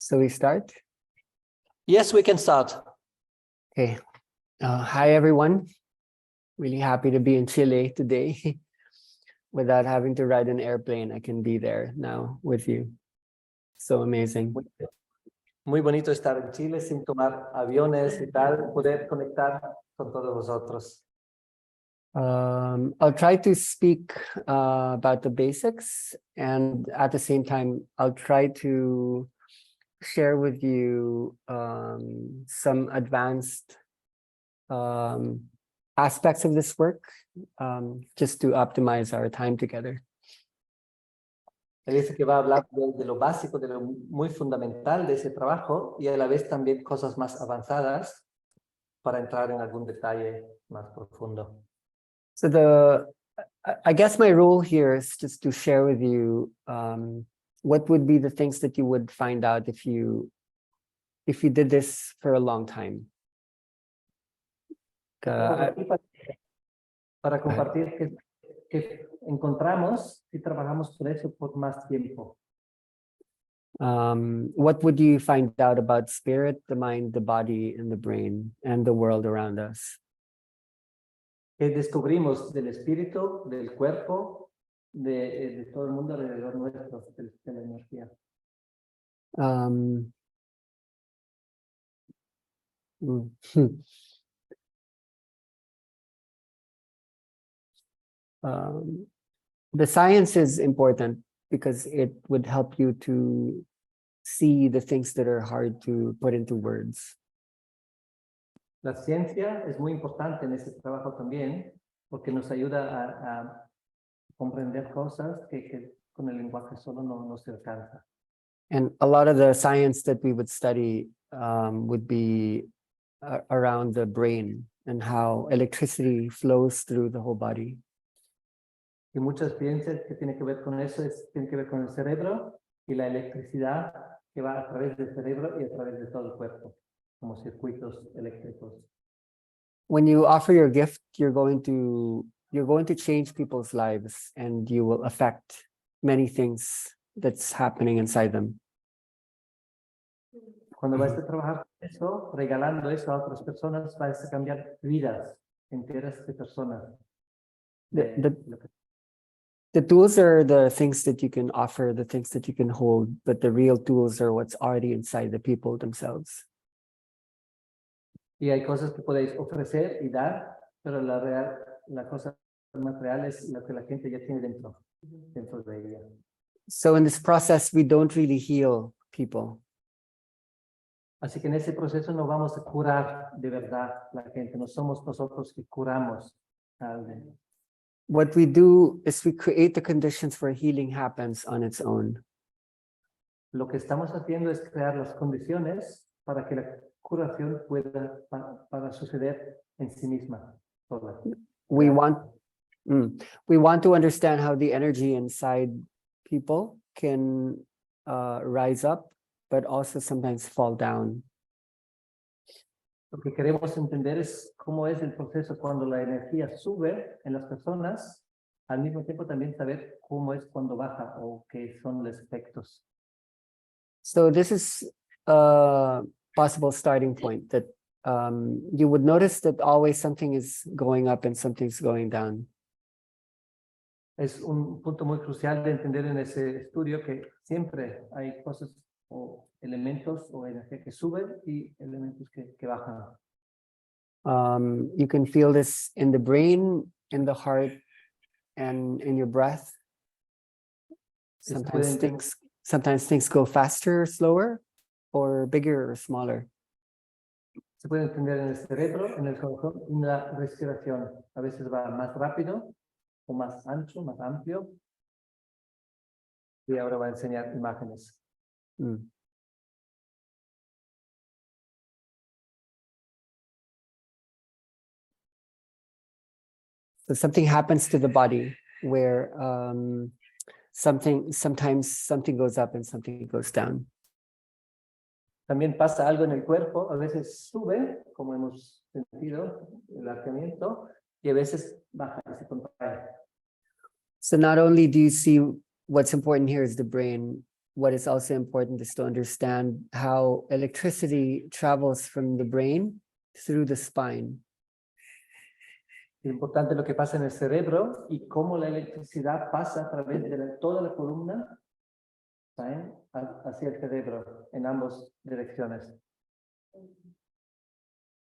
So we start? Yes, we can start. Okay. Hi, everyone. Really happy to be in Chile today. Without having to ride an airplane, I can be there now with you. So amazing. Muy bonito estar en Chile sin tomar aviones y tal, poder conectar con todos vosotros. I'll try to speak about the basics, and at the same time, I'll try to share with you some advanced aspects of this work, just to optimize our time together. Él dice que va a hablar de lo básico, de lo muy fundamental de ese trabajo y a la vez también cosas más avanzadas para entrar en algún detalle más profundo. So I guess my role here is just to share with you what would be the things that you would find out if you did this for a long time. Para compartir que encontramos si trabajamos por eso por más tiempo. What would you find out about spirit, the mind, the body, and the brain, and the world around us? Que descubrimos del espíritu, del cuerpo, de todo el mundo alrededor nuestro, de la energía. The science is important because it would help you to see the things that are hard to put into words. La ciencia es muy importante en ese trabajo también porque nos ayuda a comprender cosas que con el lenguaje solo no se alcanza. And a lot of the science that we would study would be around the brain and how electricity flows through the whole body. Y muchas ciencias que tienen que ver con eso tienen que ver con el cerebro y la electricidad que va a través del cerebro y a través de todo el cuerpo, como circuitos eléctricos. When you offer your gift, you're going to change people's lives, and you will affect many things that's happening inside them. Cuando vas a trabajar eso, regalando eso a otras personas, vas a cambiar vidas enteras de personas. The tools are the things that you can offer, the things that you can hold, but the real tools are what's already inside the people themselves. Y hay cosas que podéis ofrecer y dar, pero la cosa más real es lo que la gente ya tiene dentro de ella. So in this process, we don't really heal people. Así que en ese proceso no vamos a curar de verdad la gente, no somos nosotros que curamos a alguien. What we do is we create the conditions where healing happens on its own. Lo que estamos haciendo es crear las condiciones para que la curación pueda para suceder en sí misma sola. We want to understand how the energy inside people can rise up, but also sometimes fall down. Lo que queremos entender es cómo es el proceso cuando la energía sube en las personas, al mismo tiempo también saber cómo es cuando baja o qué son los efectos. So this is a possible starting point that you would notice that always something is going up and something's going down. Es un punto muy crucial de entender en ese estudio que siempre hay cosas o elementos o energía que suben y elementos que bajan. You can feel this in the brain, in the heart, and in your breath. Sometimes things go faster or slower, or bigger or smaller. Se puede entender en el cerebro, en el corazón, en la respiración. A veces va más rápido o más ancho, más amplio. Y ahora va a enseñar imágenes. So something happens to the body where sometimes something goes up and something goes down. También pasa algo en el cuerpo, a veces sube, como hemos sentido, el arqueamiento, y a veces baja y se contrae. So not only do you see what's important here is the brain, what is also important is to understand how electricity travels from the brain through the spine. Es importante lo que pasa en el cerebro y cómo la electricidad pasa a través de toda la columna, ¿saben? Hacia el cerebro en ambas direcciones.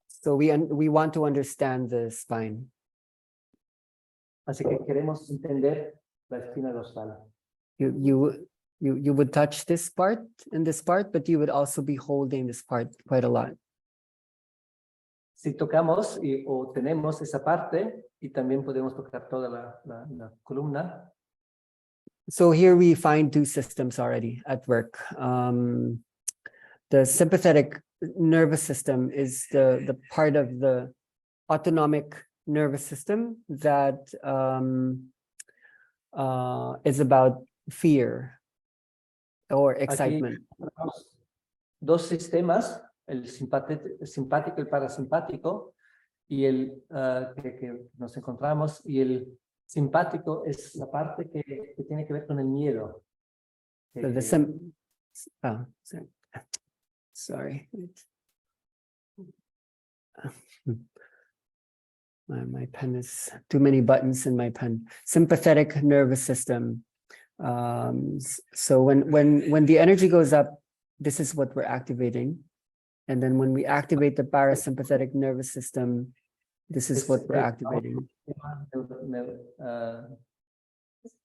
So we want to understand the spine. Así que queremos entender la espina dorsal. You would touch this part and this part, but you would also be holding this part quite a lot. Si tocamos o tenemos esa parte y también podemos tocar toda la columna. So here we find two systems already at work. The sympathetic nervous system is the part of the autonomic nervous system that is about fear or excitement. Aquí dos sistemas, el simpático y el parasimpático, y el que nos encontramos, y el simpático es la parte que tiene que ver con el miedo. So sorry. My pen is too many buttons in my pen. Sympathetic nervous system. So when the energy goes up, this is what we're activating. And then when we activate the parasympathetic nervous system, this is what we're activating.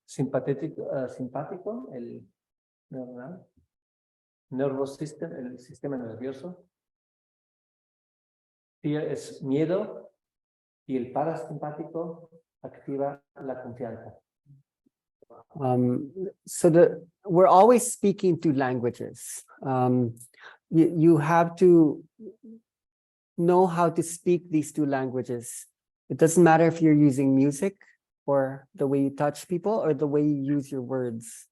Simpático, el nervous system, el sistema nervioso. Fear es miedo y el parasimpático activa la confianza. So we're always speaking two languages. You have to know how to speak these two languages. It doesn't matter if you're using music or the way you touch people or the way you use your words.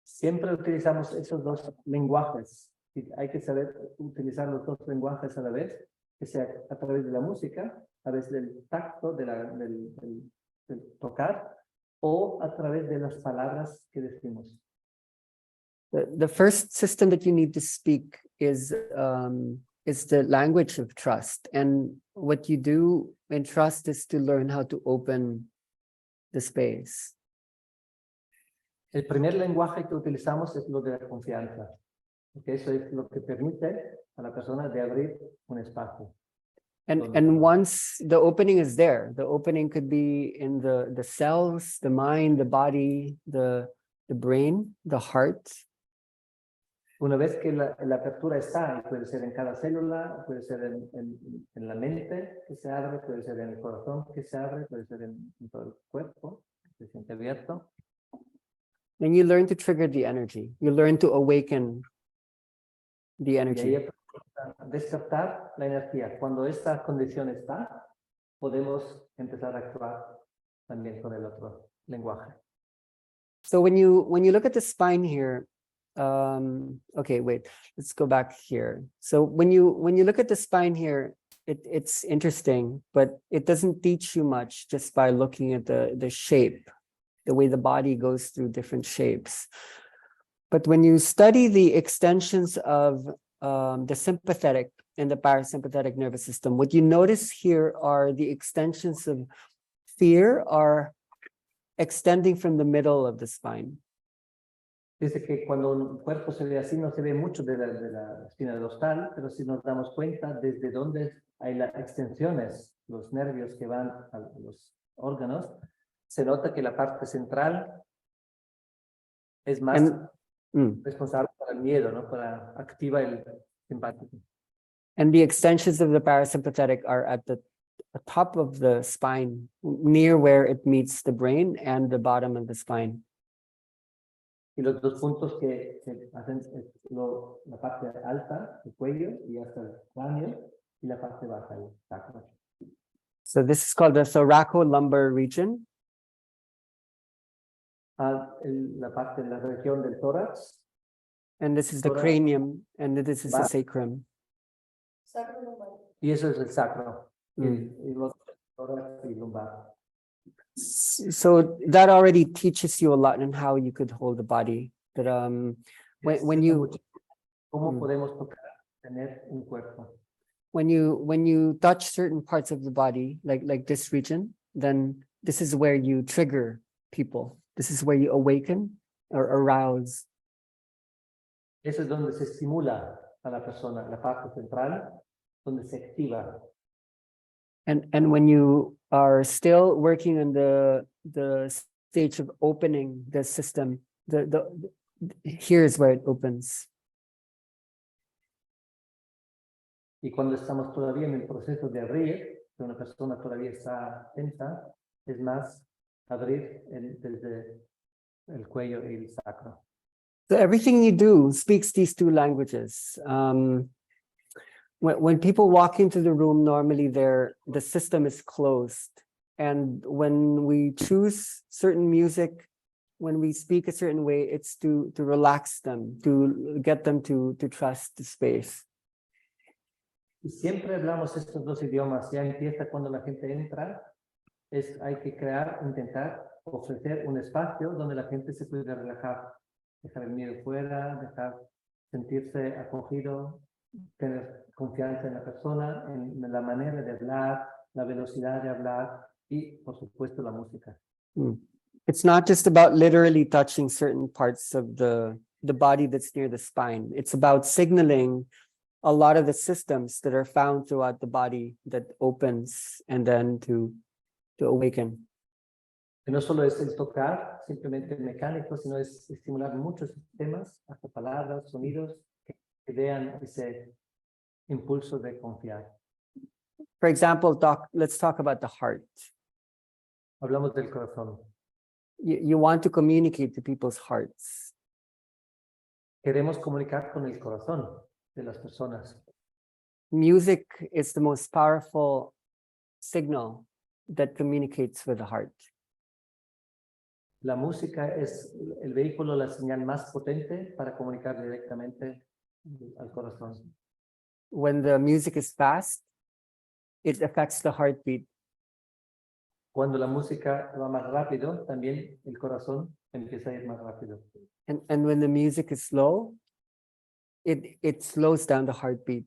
Siempre utilizamos esos dos lenguajes. Y hay que saber utilizar los dos lenguajes a la vez, que sea a través de la música, a través del tacto, del tocar, o a través de las palabras que decimos. The first system that you need to speak is the language of trust. And what you do in trust is to learn how to open the space. El primer lenguaje que utilizamos es lo de la confianza. Porque eso es lo que permite a la persona de abrir un espacio. And once the opening is there, the opening could be in the cells, the mind, the body, the brain, the heart. Una vez que la apertura está, y puede ser en cada célula, puede ser en la mente que se abre, puede ser en el corazón que se abre, puede ser en todo el cuerpo que se siente abierto. Then you learn to trigger the energy. You learn to awaken the Y energy. ahí despertar la energía. Cuando esta condición está, podemos empezar a actuar también con el otro lenguaje. So when you look at the spine here, okay, wait, let's go back here. So when you look at the spine here, it's interesting, but it doesn't teach you much just by looking at the shape, the way the body goes through different shapes. But when you study the extensions of the sympathetic and the parasympathetic nervous system, what you notice here are the extensions of fear are extending from the middle of the spine. Dice que cuando un cuerpo se ve así, no se ve mucho de la espina dorsal, pero si nos damos cuenta desde dónde hay las extensiones, los nervios que van a los órganos, se nota que la parte central es más responsable para el miedo, ¿no? Para activa el simpático. And the extensions of the parasympathetic are at the top of the spine, near where it meets the brain and the bottom of the spine. Y los dos puntos que hacen es la parte alta, el cuello, y hasta el cráneo, y la parte baja, el sacro. So this is called the thoracolumbar region. La parte de la región del tórax. And this is the cranium, and this is the sacrum. Y eso es el sacro. Y los tórax y lumbar. So that already teaches you a lot on how you could hold the body. But when you ¿Cómo Mm. podemos tocar, tener un cuerpo? when you touch certain parts of the body, like this region, then this is where you trigger people. This is where you awaken or arouse. Eso es donde se estimula a la persona, la parte central, donde se activa. And when you are still working on the stage of opening the system, here's where it opens. Y cuando estamos todavía en el proceso de abrir, que una persona todavía está tensa, es más abrir desde el cuello y el sacro. So everything you do speaks these two languages. When people walk into the room, normally the system is closed. And when we choose certain music, when we speak a certain way, it's to relax them, to get them to trust the space. Y siempre hablamos estos dos idiomas. Ya empieza cuando la gente entra, hay que crear, intentar ofrecer un espacio donde la gente se pueda relajar, dejar el miedo fuera, dejar sentirse acogido, tener confianza en la persona, en la manera de hablar, la velocidad de hablar y, por supuesto, la música. It's not just about literally touching certain parts of the body that's near the spine. It's about signaling a lot of the systems that are found throughout the body that opens and then to awaken. Que no solo es el tocar, simplemente mecánico, sino es estimular muchos sistemas, hasta palabras, sonidos, que vean ese impulso de confiar. For example, let's talk about the heart. Hablamos del corazón. You want to communicate to people's hearts. Queremos comunicar con el corazón de las personas. Music is the most powerful signal that communicates with the heart. La música es el vehículo, la señal más potente para comunicar directamente al corazón. When the music is fast, it affects the heartbeat. Cuando la música va más rápido, también el corazón empieza a ir más rápido. And when the music is slow, it slows down the heartbeat.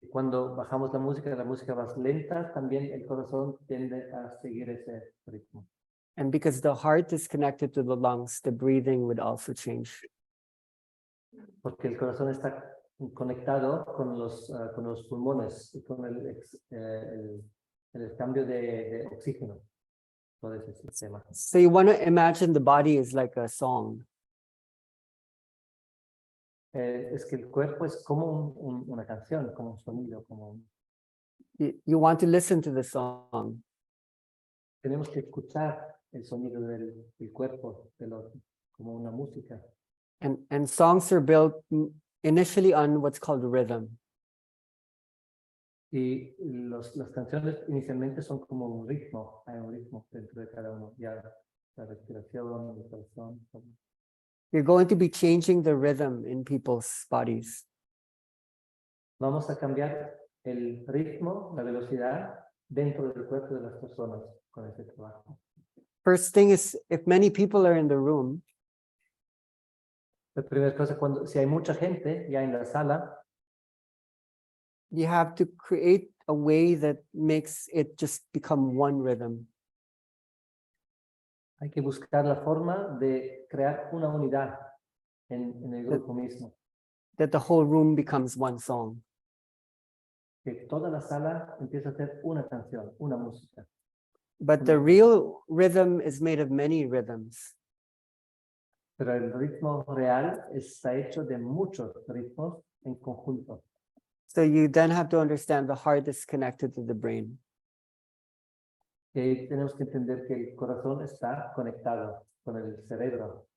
Y cuando bajamos la música más lenta, también el corazón tiende a seguir ese ritmo. And because the heart is connected to the lungs, the breathing would also change. Porque el corazón está conectado con los pulmones y con el cambio de oxígeno, todo ese sistema. So you want to imagine the body is like a song. Es que el cuerpo es como una canción, como un sonido, You want to listen to the song. tenemos que escuchar el sonido del cuerpo, como una música. And songs are built initially on what's called rhythm. Y las canciones inicialmente son como un ritmo, hay un ritmo dentro de cada uno, ya la respiración, el corazón. You're going to be changing the rhythm in people's bodies. Vamos a cambiar el ritmo, la velocidad dentro del cuerpo de las personas con este trabajo. First thing is, if many people are in the room, La primera cosa, si hay mucha gente ya en la sala, you have to create a way that makes it just become one rhythm. hay que buscar la forma de crear una unidad en el grupo mismo. That the whole room becomes one song. Que toda la sala empieza a hacer una canción, una música. But the real rhythm is made of many rhythms. Pero el ritmo real está hecho de muchos ritmos en conjunto. So you then have to understand the heart is connected to the brain. Que tenemos que entender que el corazón está conectado con el cerebro.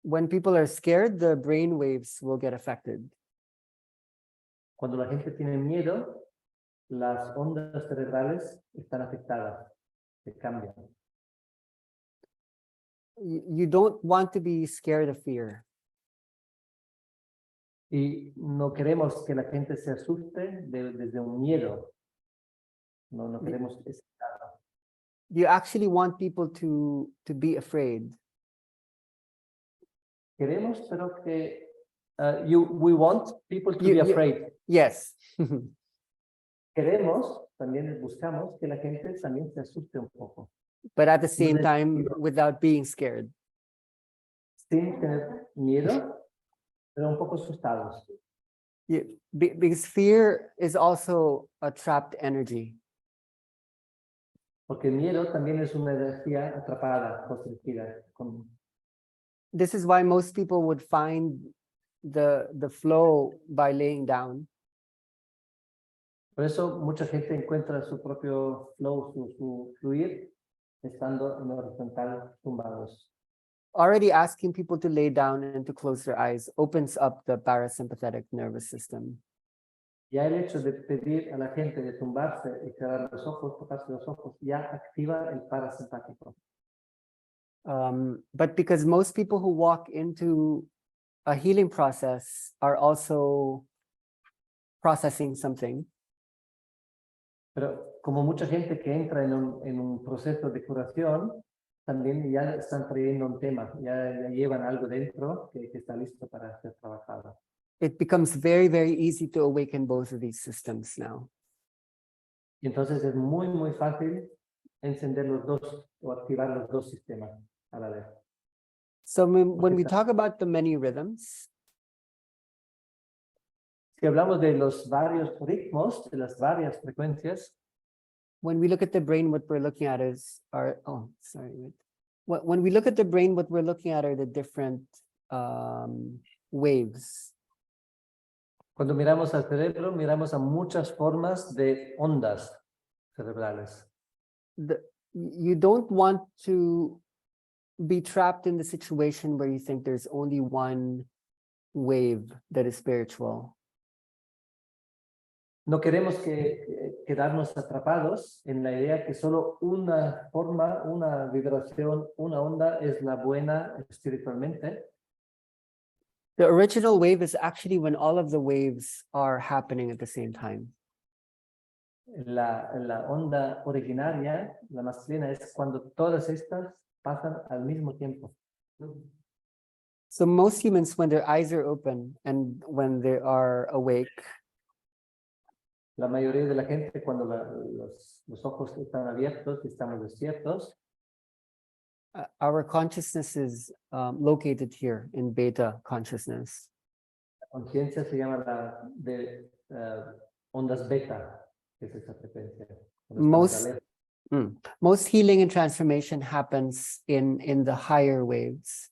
When people are scared, the brain waves will get affected. Cuando la gente tiene miedo, las ondas cerebrales están afectadas, se cambian. You don't want to be scared of fear. Y no queremos que la gente se asuste desde un miedo. No queremos ese estado. You actually want people to be afraid. queremos, pero que we want people to You- be you- afraid. Yes. Queremos, también buscamos que la gente también se asuste un poco, But at the same Entonces, time, without being scared. sin tener miedo, pero un poco asustados. Because fear is also a trapped energy. Porque el miedo también es una energía atrapada, constrictiva. This is why most people would find the flow by laying down. Por eso mucha gente encuentra su propio flow, su fluir, estando en horizontal tumbados. Already asking people to lay down and to close their eyes opens up the parasympathetic nervous system. Ya el hecho de pedir a la gente de tumbarse y cerrar los ojos, tocarse los ojos, ya activa el parasimpático. But because most people who walk into a healing process are also processing something, Pero como mucha gente que entra en un proceso de curación, también ya están trayendo un tema, ya llevan algo dentro que está listo para ser trabajado. it becomes very, very easy to awaken both of these systems now. Y entonces es muy, muy fácil encender los dos o activar los dos sistemas a la vez. So when we talk about the many rhythms, Si hablamos de los varios ritmos, de las varias frecuencias, when we look at the brain, what we're looking at is wait. When we look at the brain, what we're looking at are the different waves. cuando miramos al cerebro, miramos a muchas formas de ondas cerebrales. You don't want to be trapped in the situation where you think there's only one wave that is spiritual. No queremos quedarnos atrapados en la idea que solo una forma, una vibración, una onda es la buena espiritualmente. The original wave is actually when all of the waves are happening at the same time. La onda originaria, la masculina, es cuando todas estas pasan al mismo tiempo. So most humans, when their eyes are open and when they are awake, La mayoría de la gente, cuando los ojos están abiertos y estamos despiertos, our consciousness is located here in beta consciousness. la conciencia se llama ondas beta, que es esa frecuencia. Cuando estamos alerta. Most healing and transformation happens in the higher waves.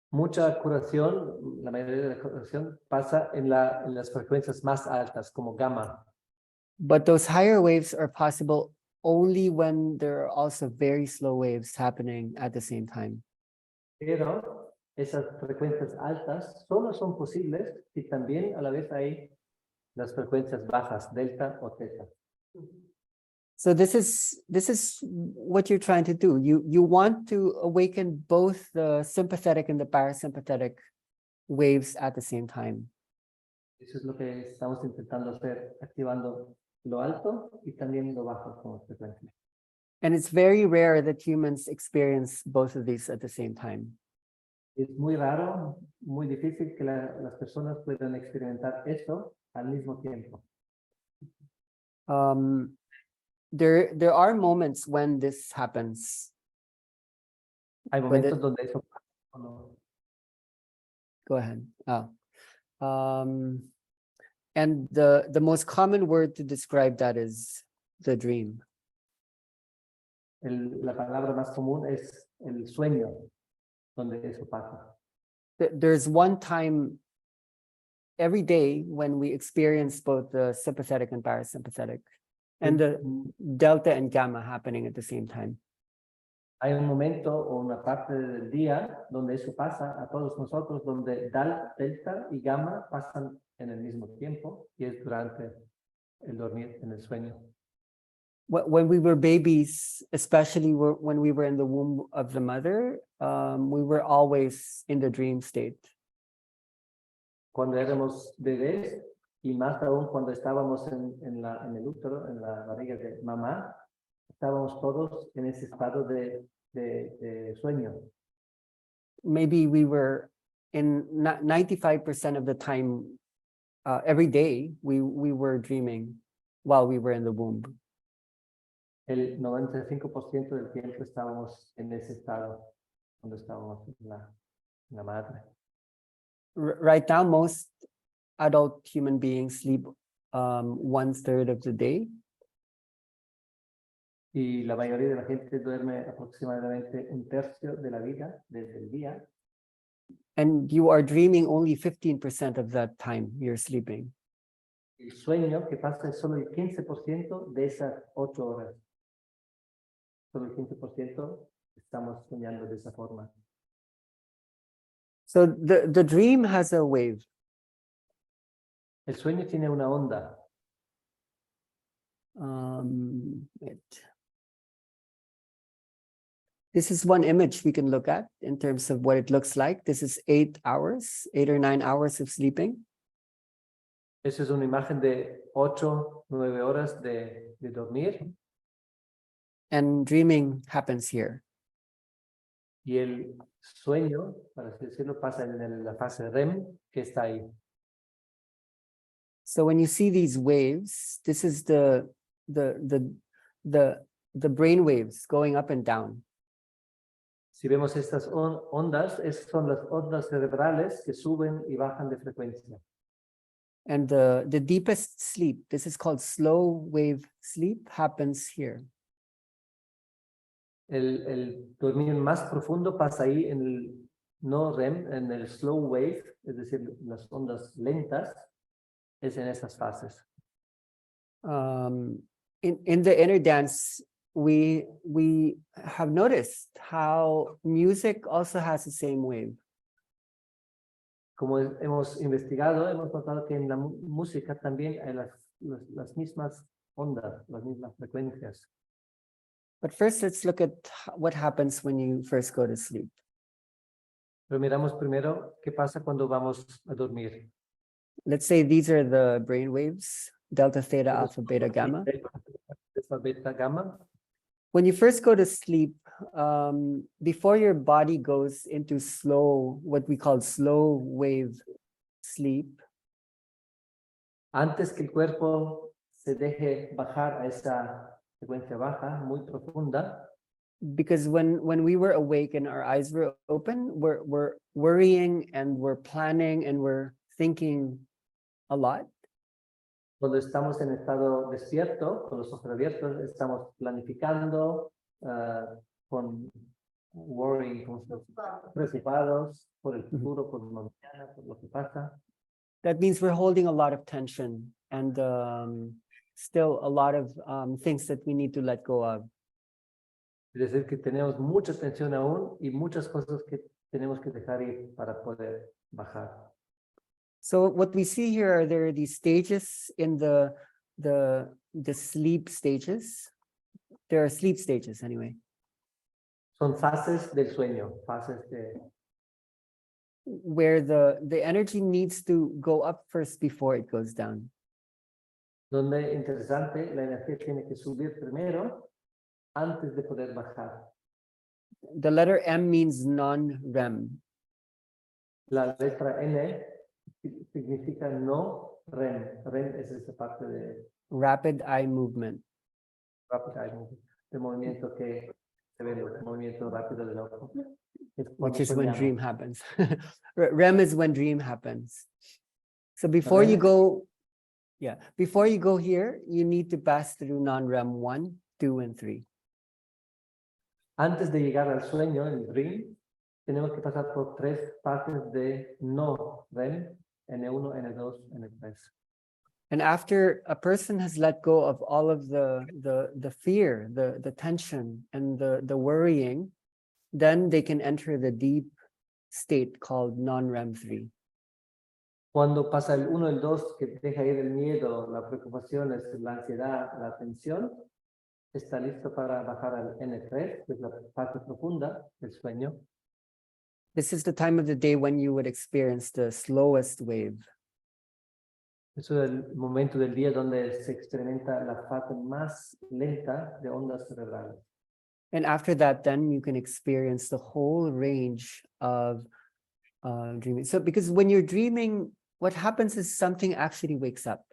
Mucha curación, la mayoría de la curación pasa en las frecuencias más altas, como gamma. But those higher waves are possible only when there are also very slow waves happening at the same time. Pero esas frecuencias altas solo son posibles si también a la vez hay las frecuencias bajas, delta o teta. So this is what you're trying to do. You want to awaken both the sympathetic and the parasympathetic waves at the same time. Eso es lo que estamos intentando hacer, activando lo alto y también lo bajo como frecuencia. And it's very rare that humans experience both of these at the same time. Es muy raro, muy difícil que las personas puedan experimentar eso al mismo tiempo. There are moments when this happens. Hay momentos donde eso Go ahead. And the most common word to describe that is the dream. la palabra más común es el sueño, donde eso pasa. There's one time every day when we experience both the sympathetic and parasympathetic and the delta and gamma happening at the same time. Hay un momento o una parte del día donde eso pasa a todos nosotros, donde delta y gamma pasan en el mismo tiempo y es durante el dormir, en el sueño. When we were babies, especially when we were in the womb of the mother, we were always in the dream state. Cuando éramos bebés y más aún cuando estábamos en el útero, en la barriga de mamá, estábamos todos en ese estado de sueño. maybe we were in 95% of the time, every day, we were dreaming while we were in the womb. El 95% del tiempo estábamos en ese estado cuando estábamos en la madre. Right now, most adult human beings sleep 1/3 of the day. Y la mayoría de la gente duerme aproximadamente 1/3 de la vida desde el día. And you are dreaming only 15% of that time you're sleeping. El sueño que pasa es solo el 15% de esas 8 horas. Solo el 15% estamos soñando de esa forma. So the dream has a wave. El sueño tiene una onda. This is one image we can look at in terms of what it looks like. This is 8 hours, 8 or 9 hours of sleeping. Esa es una imagen de 8, 9 horas de dormir. And dreaming happens here. Y el sueño, para así decirlo, pasa en la fase REM, que está ahí. So when you see these waves, this is the brain waves going up and down. Si vemos estas ondas, esas son las ondas cerebrales que suben y bajan de frecuencia. And the deepest sleep, this is called slow wave sleep, happens here. El dormir más profundo pasa ahí en el no REM, en el slow wave, es decir, las ondas lentas, es en esas fases. In the inner dance, we have noticed how music also has the same wave. Como hemos investigado, hemos notado que en la música también hay las mismas ondas, las mismas frecuencias. But first, let's look at what happens when you first go to sleep. Pero miramos primero qué pasa cuando vamos a dormir. Let's say these are the brain waves, delta, theta, alpha, beta, gamma. Alfa, beta, gamma. When you first go to sleep, before your body goes into what we call slow wave sleep, Antes que el cuerpo se deje bajar a esa frecuencia baja, muy profunda, because when we were awake and our eyes were open, we're worrying and we're planning and we're thinking a lot. cuando estamos en estado despierto, con los ojos abiertos, estamos planificando, con worrying, preocupados por el futuro, por mañana, por lo que pasa. That means we're holding a lot of tension and still a lot of things that we need to let go of. Es decir, que tenemos mucha tensión aún y muchas cosas que tenemos que dejar ir para poder bajar. So what we see here there are these stages in the sleep stages. There are sleep stages anyway. Son fases del sueño, fases de... Where the energy needs to go up first before it goes down. Donde, interesante, la energía tiene que subir primero antes de poder bajar. The letter M means non-REM. La letra N significa no REM. REM es esa parte de Rapid eye movement. rapid eye movement, de movimiento que se ve, el movimiento rápido del ojo. Which is when dream happens. REM is when dream happens. So before you go here, you need to pass through non-REM 1, 2, and 3. Antes de llegar al sueño, el dream, tenemos que pasar por 3 fases de no REM, N1, N2, N3. And after a person has let go of all of the fear, the tension, and the worrying, then they can enter the deep state called non-REM 3. Cuando pasa el 1, el 2, que deja ir el miedo, la preocupación, la ansiedad, la tensión, está listo para bajar al N3, que es la parte profunda del sueño. This is the time of the day when you would experience the slowest wave. Eso es el momento del día donde se experimenta la fase más lenta de ondas cerebrales. And after that, then you can experience the whole range of dreaming. So because when you're dreaming, what happens is something actually wakes up.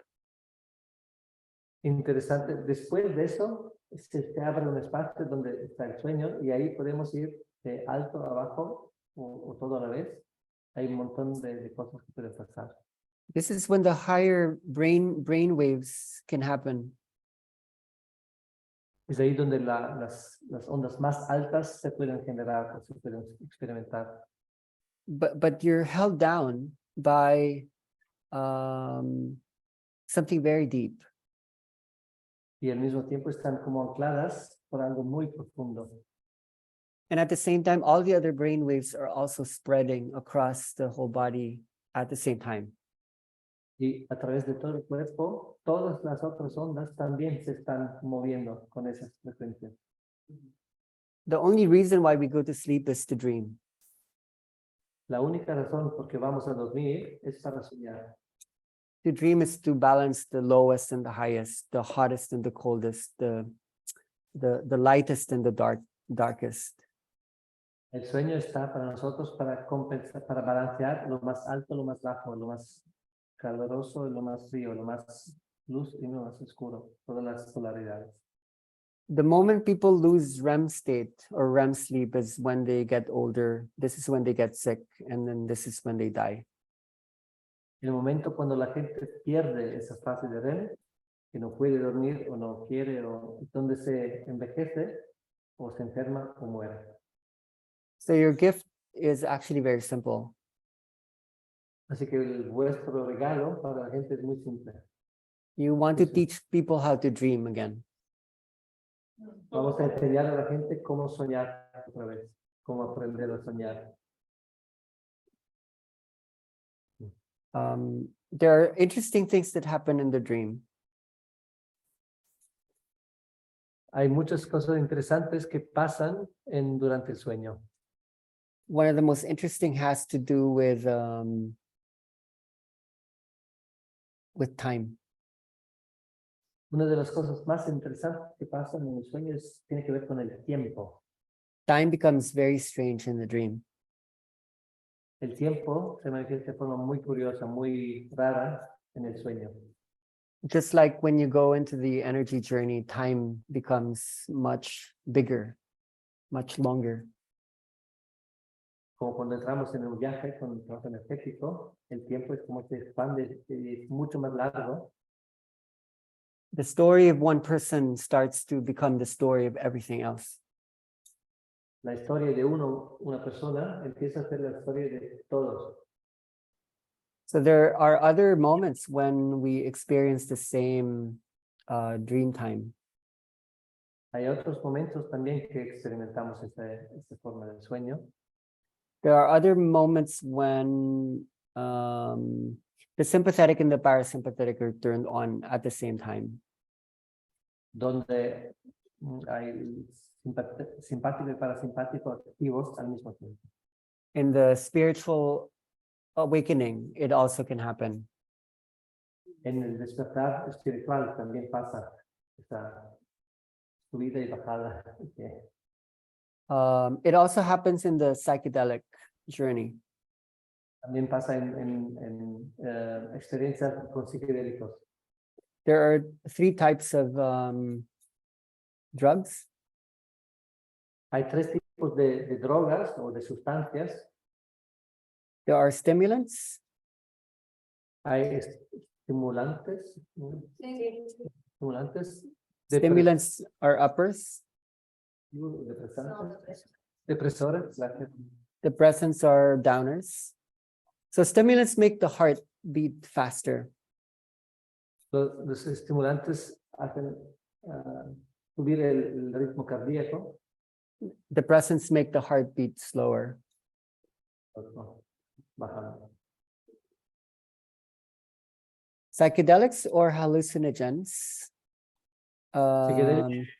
Interesante. Después de eso, se abre un espacio donde está el sueño y ahí podemos ir de alto a abajo o todo a la vez. Hay un montón de cosas que pueden pasar. This is when the higher brain waves can happen. Es ahí donde las ondas más altas se pueden generar o se pueden experimentar. But you're held down by something very deep. Y al mismo tiempo están como ancladas por algo muy profundo. And at the same time, all the other brain waves are also spreading across the whole body at the same time. Y a través de todo el cuerpo, todas las otras ondas también se están moviendo con esas frecuencias. The only reason why we go to sleep is to dream. La única razón por que vamos a dormir es para soñar. To dream is to balance the lowest and the highest, the hottest and the coldest, the lightest and the darkest. El sueño está para nosotros para compensar, para balancear lo más alto, lo más bajo, lo más caluroso, lo más frío, lo más luz y lo más oscuro, todas las polaridades. The moment people lose REM state or REM sleep is when they get older. This is when they get sick, and then this is when they die. El momento cuando la gente pierde esa fase de REM, que no puede dormir o no quiere, o donde se envejece o se enferma o muere. So your gift is actually very simple. Así que vuestro regalo para la gente es muy simple. You want to teach people how to dream again. Vamos a enseñar a la gente cómo soñar otra vez, cómo aprender a soñar. There are interesting things that happen in the dream. Hay muchas cosas interesantes que pasan durante el sueño. One of the most interesting has to do with time. Una de las cosas más interesantes que pasan en el sueño tiene que ver con el tiempo. Time becomes very strange in the dream. El tiempo se manifiesta de forma muy curiosa, muy rara en el sueño. Just like when you go into the energy journey, time becomes much bigger, much longer. Como cuando entramos en un viaje con el trabajo energético, el tiempo es como se expande, es mucho más largo. The story of one person starts to become the story of everything else. La historia de una persona, empieza a ser la historia de todos. So there are other moments when we experience the same dream time. Hay otros momentos también que experimentamos esta forma de sueño. There are other moments when the sympathetic and the parasympathetic are turned on at the same time. Donde hay simpático y parasimpático activos al mismo tiempo. In the spiritual awakening, it also can happen. En el despertar espiritual también pasa esta subida y bajada. It also happens in the psychedelic journey. También pasa en experiencias con psicodélicos. There are 3 types of drugs. Hay 3 tipos de drogas o de sustancias. There are stimulants, Hay estimulantes. Estimulantes. stimulants are uppers, Depresores. depressants are downers. So stimulants make the heart beat faster. Los estimulantes hacen subir el ritmo cardíaco. Depressants make the heart beat slower. Bajando. Psychedelics or hallucinogens Enógenos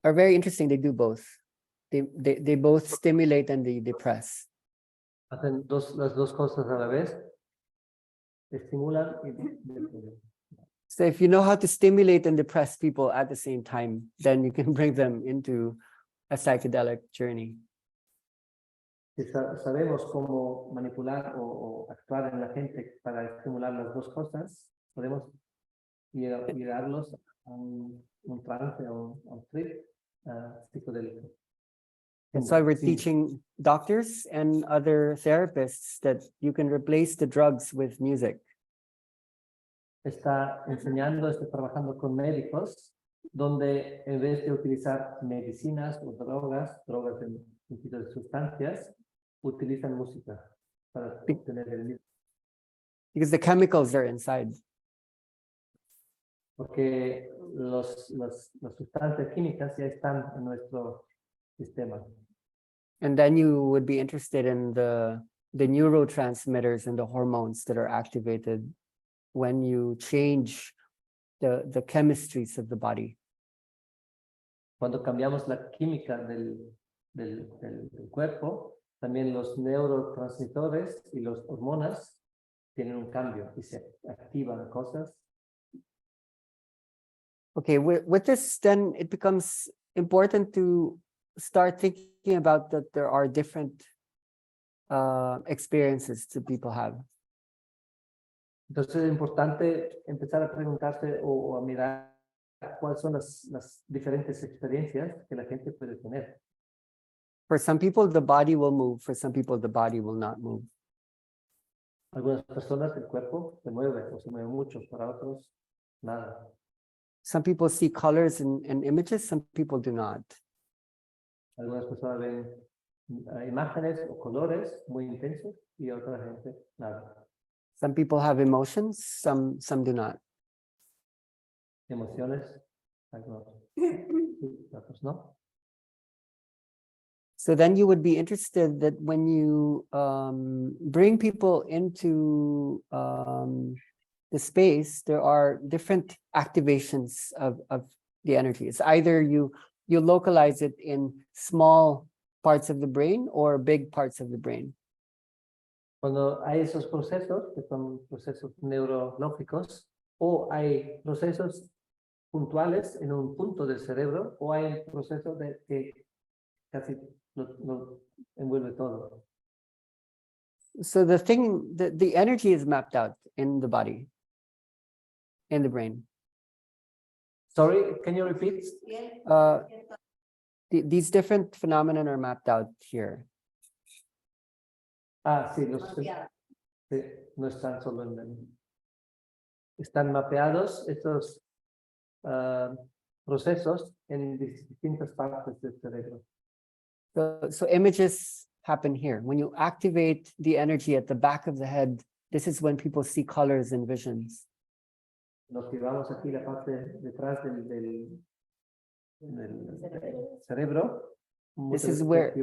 are very interesting. They do both. They both stimulate and they depress. hacen las dos cosas a la vez. Estimulan y deprimen. So if you know how to stimulate and depress people at the same time, then you can bring them into a psychedelic journey. Si sabemos cómo manipular o actuar en la gente para estimular las dos cosas, podemos llevarlos a un trance, a un trip psicodélico. That's why we're Sí. teaching doctors and other therapists that you can replace the drugs with music. Está trabajando con médicos, donde en vez de utilizar medicinas o drogas en sentido de sustancias, utilizan música para obtener el mismo. Because the chemicals are inside. Porque las sustancias químicas ya están en nuestro sistema. And then you would be interested in the neurotransmitters and the hormones that are activated when you change the chemistries of the body. Cuando cambiamos la química del cuerpo, también los neurotransmisores y las hormonas tienen un cambio y se activan cosas. Okay, with this, then it becomes important to start thinking about that there are different experiences that people have. Entonces es importante empezar a preguntarse o a mirar cuáles son las diferentes experiencias que la gente puede tener. For some people, the body will move. For some people, the body will not move. Algunas personas el cuerpo se mueve o se mueve mucho, para otros nada. Some people see colors and images, some people do not. Algunas personas ven imágenes o colores muy intensos y otra gente nada. Some people have emotions, some do not. Emociones, algunos sí, otros no. So then you would be interested that when you bring people into the space, there are different activations of the energy. It's either you localize it in small parts of the brain or big parts of the brain. Cuando hay esos procesos, que son procesos neurológicos, o hay procesos puntuales en un punto del cerebro, o hay procesos que casi lo envuelve todo. So the energy is mapped out in the body, in the brain. Sorry, can you repeat? These different phenomena are mapped out here. Sí, sí, no están solo están mapeados estos procesos en distintas partes del cerebro. So images happen here. When you activate the energy at the back of the head, this is when people see colors and visions. Nos llevamos aquí la parte detrás del cerebro. This is where,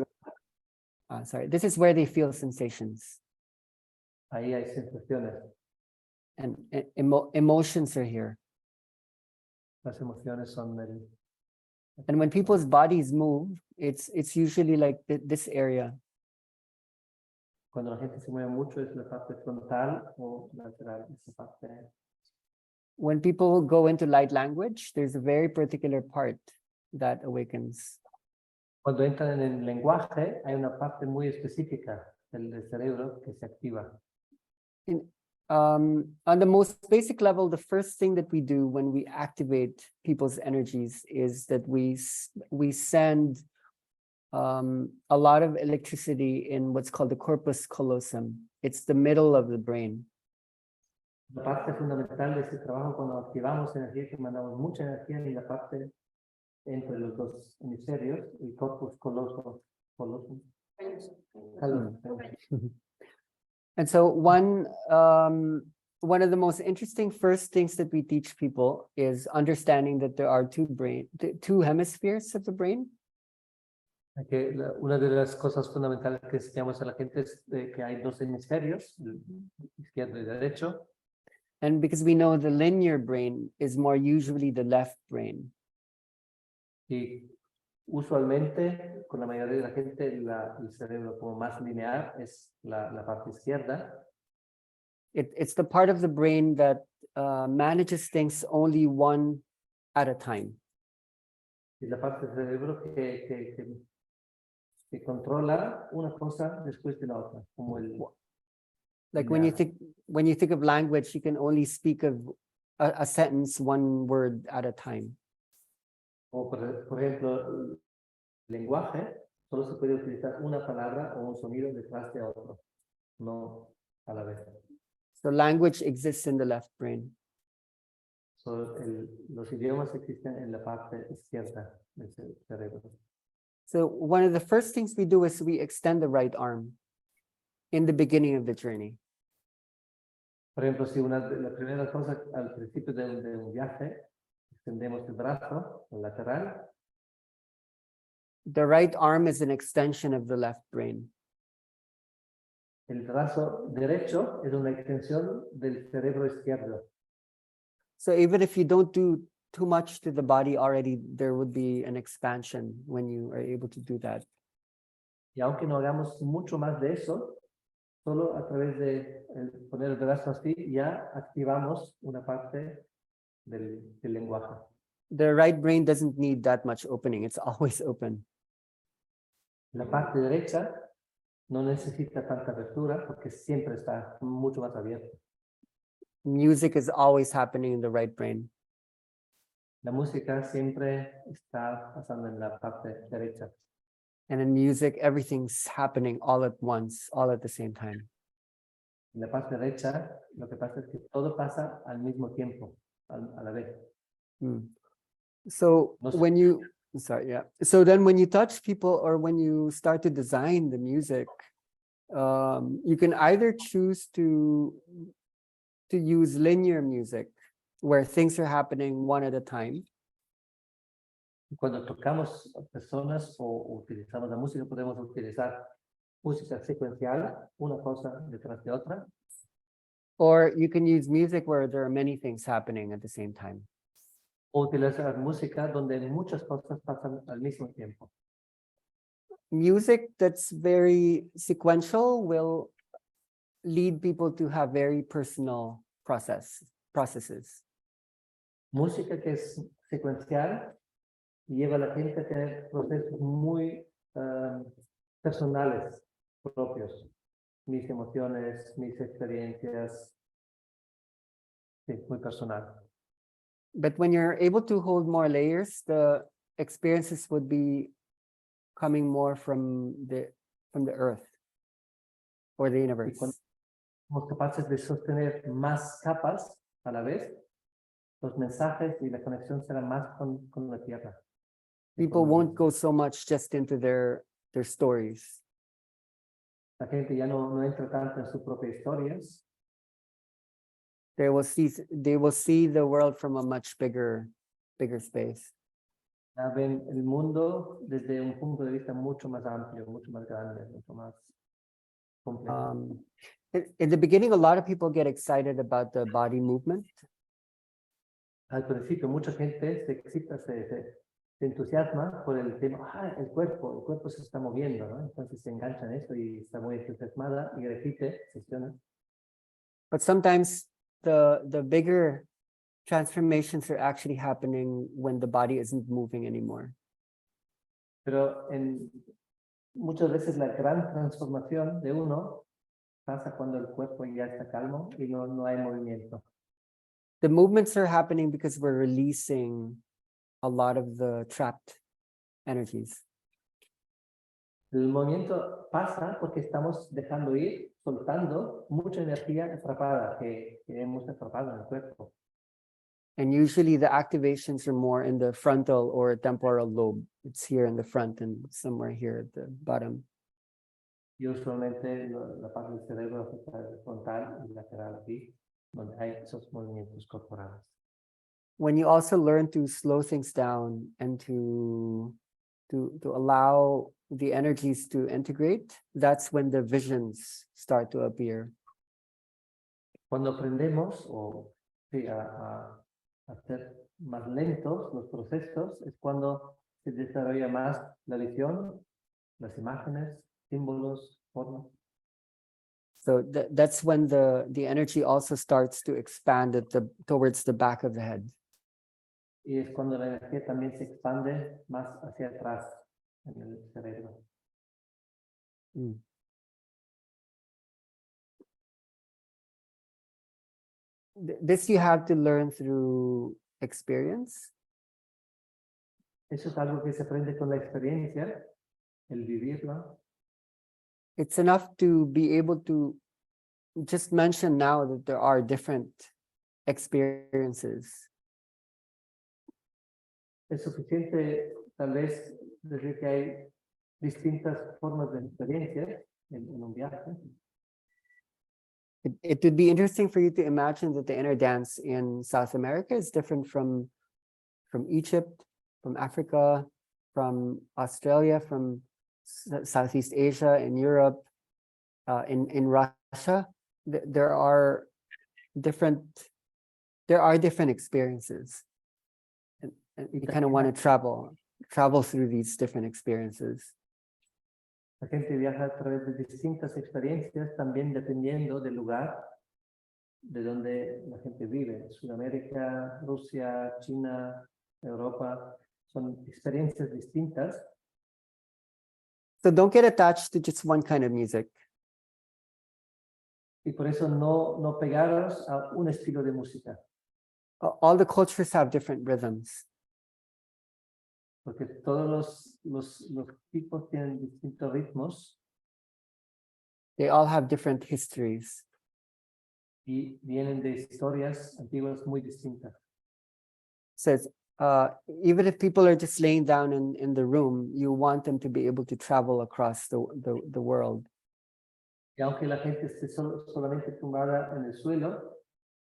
this is where they feel sensations. Ahí hay sensaciones. And emotions are here. Las emociones son And when people's bodies move, it's usually like this area. Cuando la gente se mueve mucho es la parte frontal o lateral, esa parte. When people go into light language, there's a very particular part that awakens. Cuando entran en el lenguaje, hay una parte muy específica del cerebro que se activa. On the most basic level, the first thing that we do when we activate people's energies is that we send a lot of electricity in what's called the corpus callosum. It's the middle of the brain. La parte fundamental de ese trabajo, cuando activamos energía, que mandamos mucha energía en la parte entre los dos hemisferios, el corpus callosum. And so one of the most interesting first things that we teach people is understanding that there are two hemispheres of the brain. Una de las cosas fundamentales que enseñamos a la gente es que hay dos hemisferios, izquierdo y derecho. And because we know the linear brain is more usually the left brain. Y usualmente, con la mayoría de la gente, el cerebro como más lineal es la parte izquierda. It's the part of the brain that manages things only one at a time. Y la parte del cerebro que controla una cosa después de la otra, como el Like when you linear. think of language, you can only speak of a sentence, one word at a time. O por ejemplo, el lenguaje solo se puede utilizar una palabra o un sonido detrás de otro, no a la vez. So language exists in the left brain. Los idiomas existen en la parte izquierda del cerebro. So one of the first things we do is we extend the right arm in the beginning of the journey. Por ejemplo, si la primera cosa al principio de un viaje, extendemos el brazo lateral. The right arm is an extension of the left brain. El brazo derecho es una extensión del cerebro izquierdo. So even if you don't do too much to the body already, there would be an expansion when you are able to do that. Y aunque no hagamos mucho más de eso, solo a través de poner el brazo así, ya activamos una parte del lenguaje. The right brain doesn't need that much opening. It's always open. La parte derecha no necesita tanta apertura porque siempre está mucho más abierta. Music is always happening in the right brain. La música siempre está pasando en la parte derecha. And in music, everything's happening all at once, all at the same time. En la parte derecha, lo que pasa es que todo pasa al mismo tiempo, a la vez. So No sé. when you, sorry, yeah. So then when you touch people or when you start to design the music, you can either choose to use linear music where things are happening one at a time. Cuando tocamos a personas o utilizamos la música, podemos utilizar música secuencial, una cosa detrás de otra. Or you can use music where there are many things happening at the same time. O utilizar música donde muchas cosas pasan al mismo tiempo. Music that's very sequential will lead people to have very personal processes. Música que es secuencial lleva a la gente a tener procesos muy personales, propios. Mis emociones, mis experiencias. Sí, muy personal. But when you're able to hold more layers, the experiences would be coming more from the earth or the universe. Somos capaces de sostener más capas a la vez, los mensajes y la conexión será más con la tierra. People won't go so much just into their stories. La gente ya no entra tanto en sus propias historias. They will see the world from a much bigger space. Ya ven el mundo desde un punto de vista mucho más amplio, mucho más grande, mucho más complejo. In the beginning, a lot of people get excited about the body movement. Al principio mucha gente se excita, se entusiasma por el tema, el cuerpo se está moviendo, ¿no? Entonces se engancha en eso y está muy entusiasmada y repite sesiones. But sometimes the bigger transformations are actually happening when the body isn't moving anymore. Pero muchas veces la gran transformación de uno pasa cuando el cuerpo ya está calmo y no hay movimiento. The movements are happening because we're releasing a lot of the trapped energies. El movimiento pasa porque estamos dejando ir, soltando mucha energía atrapada que hemos atrapado en el cuerpo. And usually the activations are more in the frontal or temporal lobe. It's here in the front and somewhere here at the bottom. Y usualmente la parte del cerebro frontal y lateral aquí, donde hay esos movimientos corporales. When you also learn to slow things down and to allow the energies to integrate, that's when the visions start to appear. Cuando aprendemos a hacer más lentos los procesos, es cuando se desarrolla más la visión, las imágenes, símbolos, formas. So that's when the energy also starts to expand at towards the back of the head. Y es cuando la energía también se expande más hacia atrás en el cerebro. Mm. This you have to learn through experience. Eso es algo que se aprende con la experiencia, el vivirlo. It's enough to be able to just mention now that there are different experiences. Es suficiente, tal vez, decir que hay distintas formas de experiencia en un viaje. It would be interesting for you to imagine that the inner dance in South America is different from Egypt, from Africa, from Australia, from Southeast Asia, in Europe, in Russia. There are different experiences, and you kind of want to travel through these different experiences. La gente viaja a través de distintas experiencias, también dependiendo del lugar de donde la gente vive. Sudamérica, Rusia, China, Europa, son experiencias distintas. So don't get attached to just one kind of music. Y por eso no pegaros a un estilo de música, All the cultures have different rhythms. porque todos los tipos tienen distintos ritmos They all have different histories. y vienen de historias antiguas muy distintas. Says, even if people are just laying down in the room, you want them to be able to travel across the world. Y aunque la gente esté solamente tumbada en el suelo,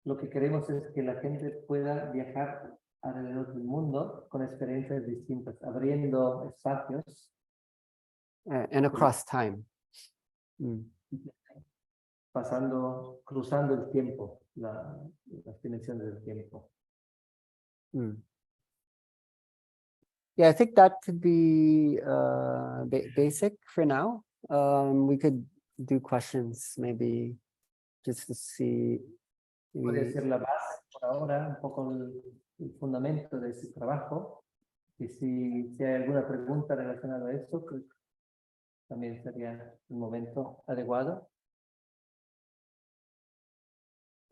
lo que queremos es que la gente pueda viajar alrededor del mundo con experiencias distintas, abriendo espacios. And across time. Mm. Cruzando el tiempo, las dimensiones del tiempo. Mm. Yeah, I think that could be basic for now. We could do questions maybe just to see. Puede ser la base por ahora, un poco el fundamento de ese trabajo. Y si hay alguna pregunta relacionada a esto, pues también sería el momento adecuado.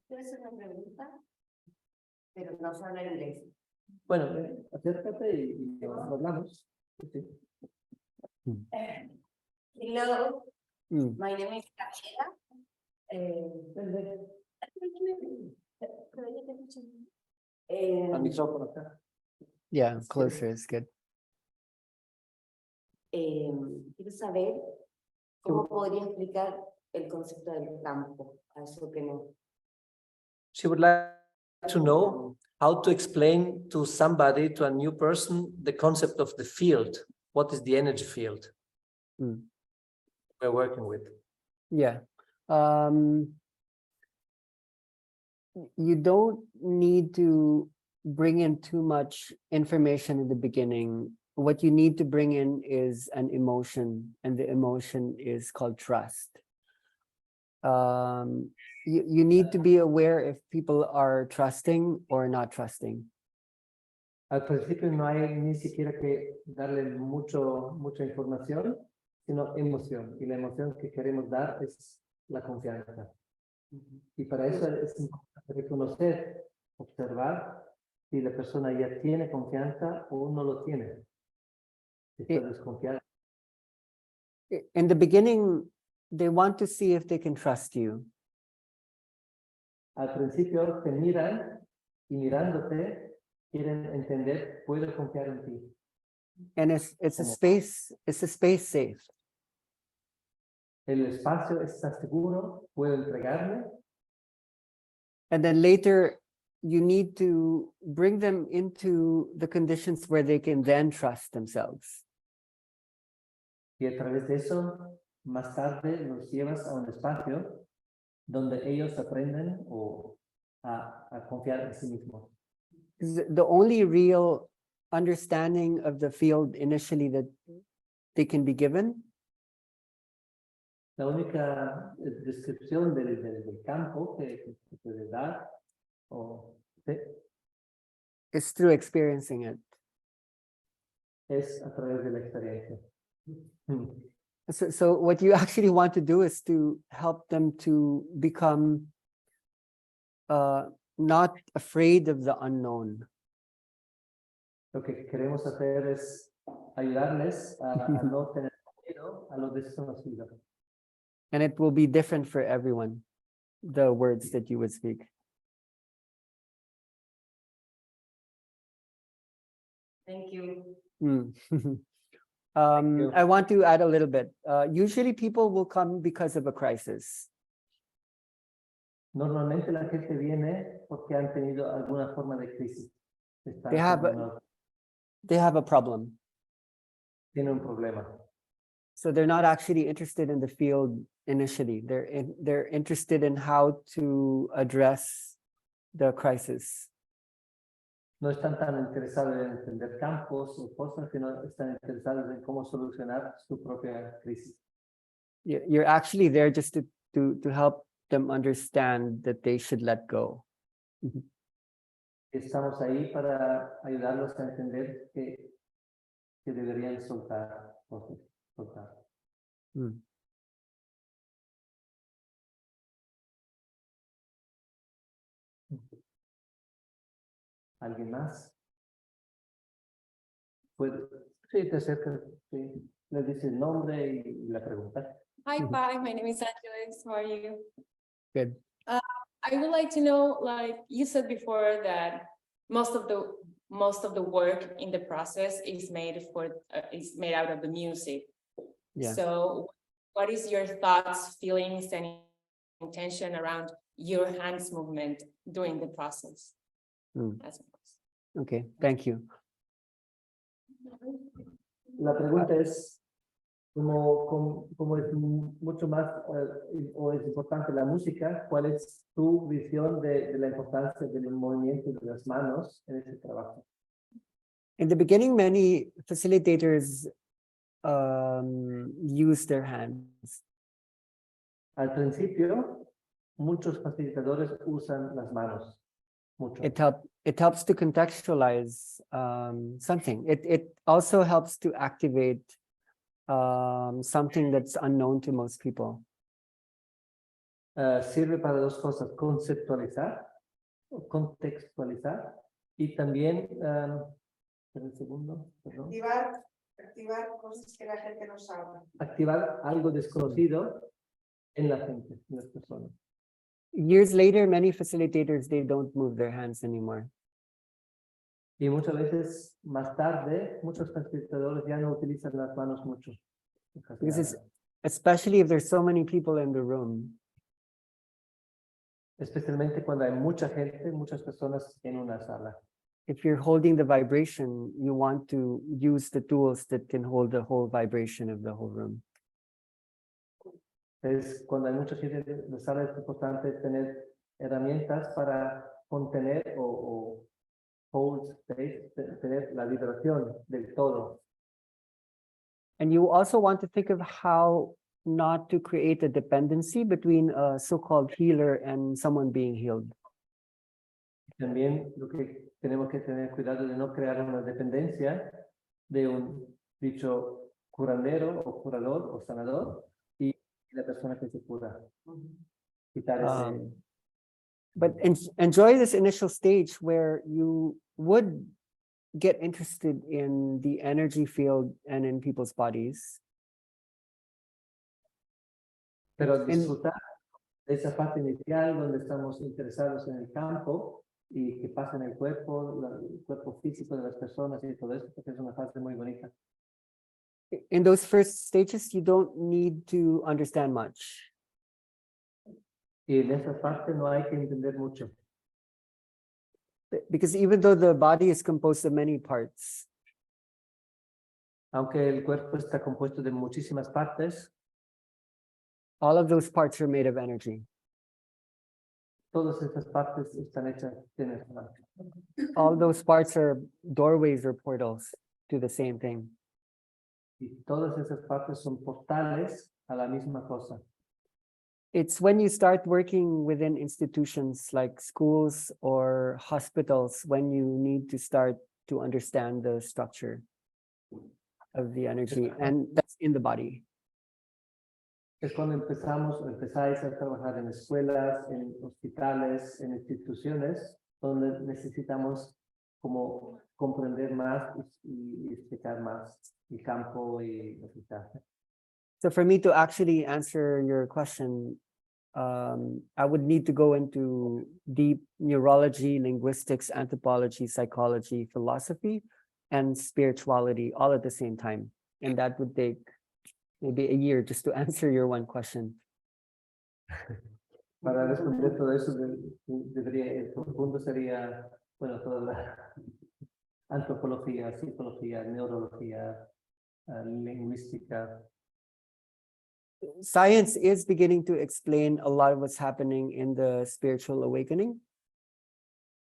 ¿Quieres hacer una pregunta? Pero no se habla inglés. Bueno, acércate y lo hablamos. Sí. Hello, Mm. my name is Gabriela. Al micrófono acá. Yeah, closer is good. Quiero saber cómo podría explicar el concepto del campo, a eso que no. She would like to know how to explain to somebody, to a new person, the concept of the field. What is the energy field we're working with? Yeah. You don't need to bring in too much information in the beginning. What you need to bring in is an emotion, and the emotion is called trust. You need to be aware if people are trusting or not trusting. Al principio no hay ni siquiera que darle mucha información, sino emoción. Y la emoción que queremos dar es la confianza. Y para eso es importante reconocer, observar si la persona ya tiene confianza o no lo tiene. Si está desconfiada. In the beginning, they want to see if they can trust you. Al principio te miran y mirándote quieren entender, puedo confiar en ti. And it's a space safe. El espacio está seguro, puedo entregarme. And then later, you need to bring them into the conditions where they can then trust themselves. Y a través de eso, más tarde los llevas a un espacio donde ellos aprenden a confiar en sí mismos. The only real understanding of the field initially that they can be given La única descripción del campo que puede dar o sí, is through experiencing it. es a través de la experiencia. Mm. So what you actually want to do is to help them to become not afraid of the unknown. Lo que queremos hacer es ayudarles a no tener miedo a lo desconocido. And it will be different for everyone, the words that you would speak. Thank you. Mm. you. I want to add a little bit. Usually people will come because of a crisis. Normalmente la gente viene porque han tenido alguna forma de crisis. They have a problem. Tienen un problema. So they're not actually interested in the field initially. They're interested in how to address the crisis. No están tan interesados en entender campos o cosas, sino están interesados en cómo solucionar su propia crisis. You're actually there just to help them understand that they should let go. Estamos ahí para ayudarlos a entender que deberían soltar cosas, soltar. Mm. ¿Alguien más? Puede, sí, te acercas, sí, le dices el nombre y la pregunta. Hi, Pai. My name is Angelis. How are you? Good. I would like to know, like you said before, that most of the work in the process is made out of the music. Yeah. So, what is your thoughts, feelings, and intention around your hands movement during the process? Mm. That's my question. Okay. Thank you. La pregunta es, como es mucho más o es importante la música, ¿cuál es tu visión de la importancia del movimiento de las manos en este trabajo? In the beginning, many facilitators use their hands. Al principio, muchos facilitadores usan las manos. Mucho. It helps to contextualize something. It also helps to activate something that's unknown to most people. Sirve para dos cosas, conceptualizar, o contextualizar, y también, espera un segundo, perdón. Activar cosas que la gente no sabe. Activar algo desconocido en la gente, en las personas. Years later, many facilitators, they don't move their hands anymore. Y muchas veces, más tarde, muchos facilitadores ya no utilizan las manos mucho. Because especially if there's so many people in the room, Especialmente cuando hay mucha gente, muchas personas en una sala. if you're holding the vibration, you want to use the tools that can hold the whole vibration of the whole room. Cuando hay mucha gente en la sala, es importante tener herramientas para contener o hold space, tener la vibración del todo. And you also want to think of how not to create a dependency between a so-called healer and someone being healed. También lo que tenemos que tener cuidado de no crear una dependencia de un dicho curandero o curador o sanador y la persona que se cura. Quitar ese, But enjoy this initial stage where you would get interested in the energy field and in people's bodies. pero disfrutar de esa parte inicial donde estamos interesados en el campo y que pasa en el cuerpo físico de las personas y todo eso, porque es una fase muy bonita. In those first stages, you don't need to understand much. Y en esa parte no hay que entender mucho, Because even though the body is composed of many parts, aunque el cuerpo está compuesto de muchísimas partes, all of those parts are made of energy. todas esas partes están hechas de energía. All those parts are doorways or portals to the same thing. Y todas esas partes son portales a la misma cosa. It's when you start working within institutions like schools or hospitals when you need to start to understand the structure of the energy, and that's in the body. Es cuando empezáis a trabajar en escuelas, en hospitales, en instituciones, donde necesitamos como comprender más y explicar más el campo y aplicar. So for me to actually answer your question, I would need to go into deep neurology, linguistics, anthropology, psychology, philosophy, and spirituality all at the same time. And that would take maybe a year just to answer your one question. Para responder todo eso, debería, el profundo sería, bueno, toda la antropología, psicología, neurología, lingüística. Science is beginning to explain a lot of what's happening in the spiritual awakening.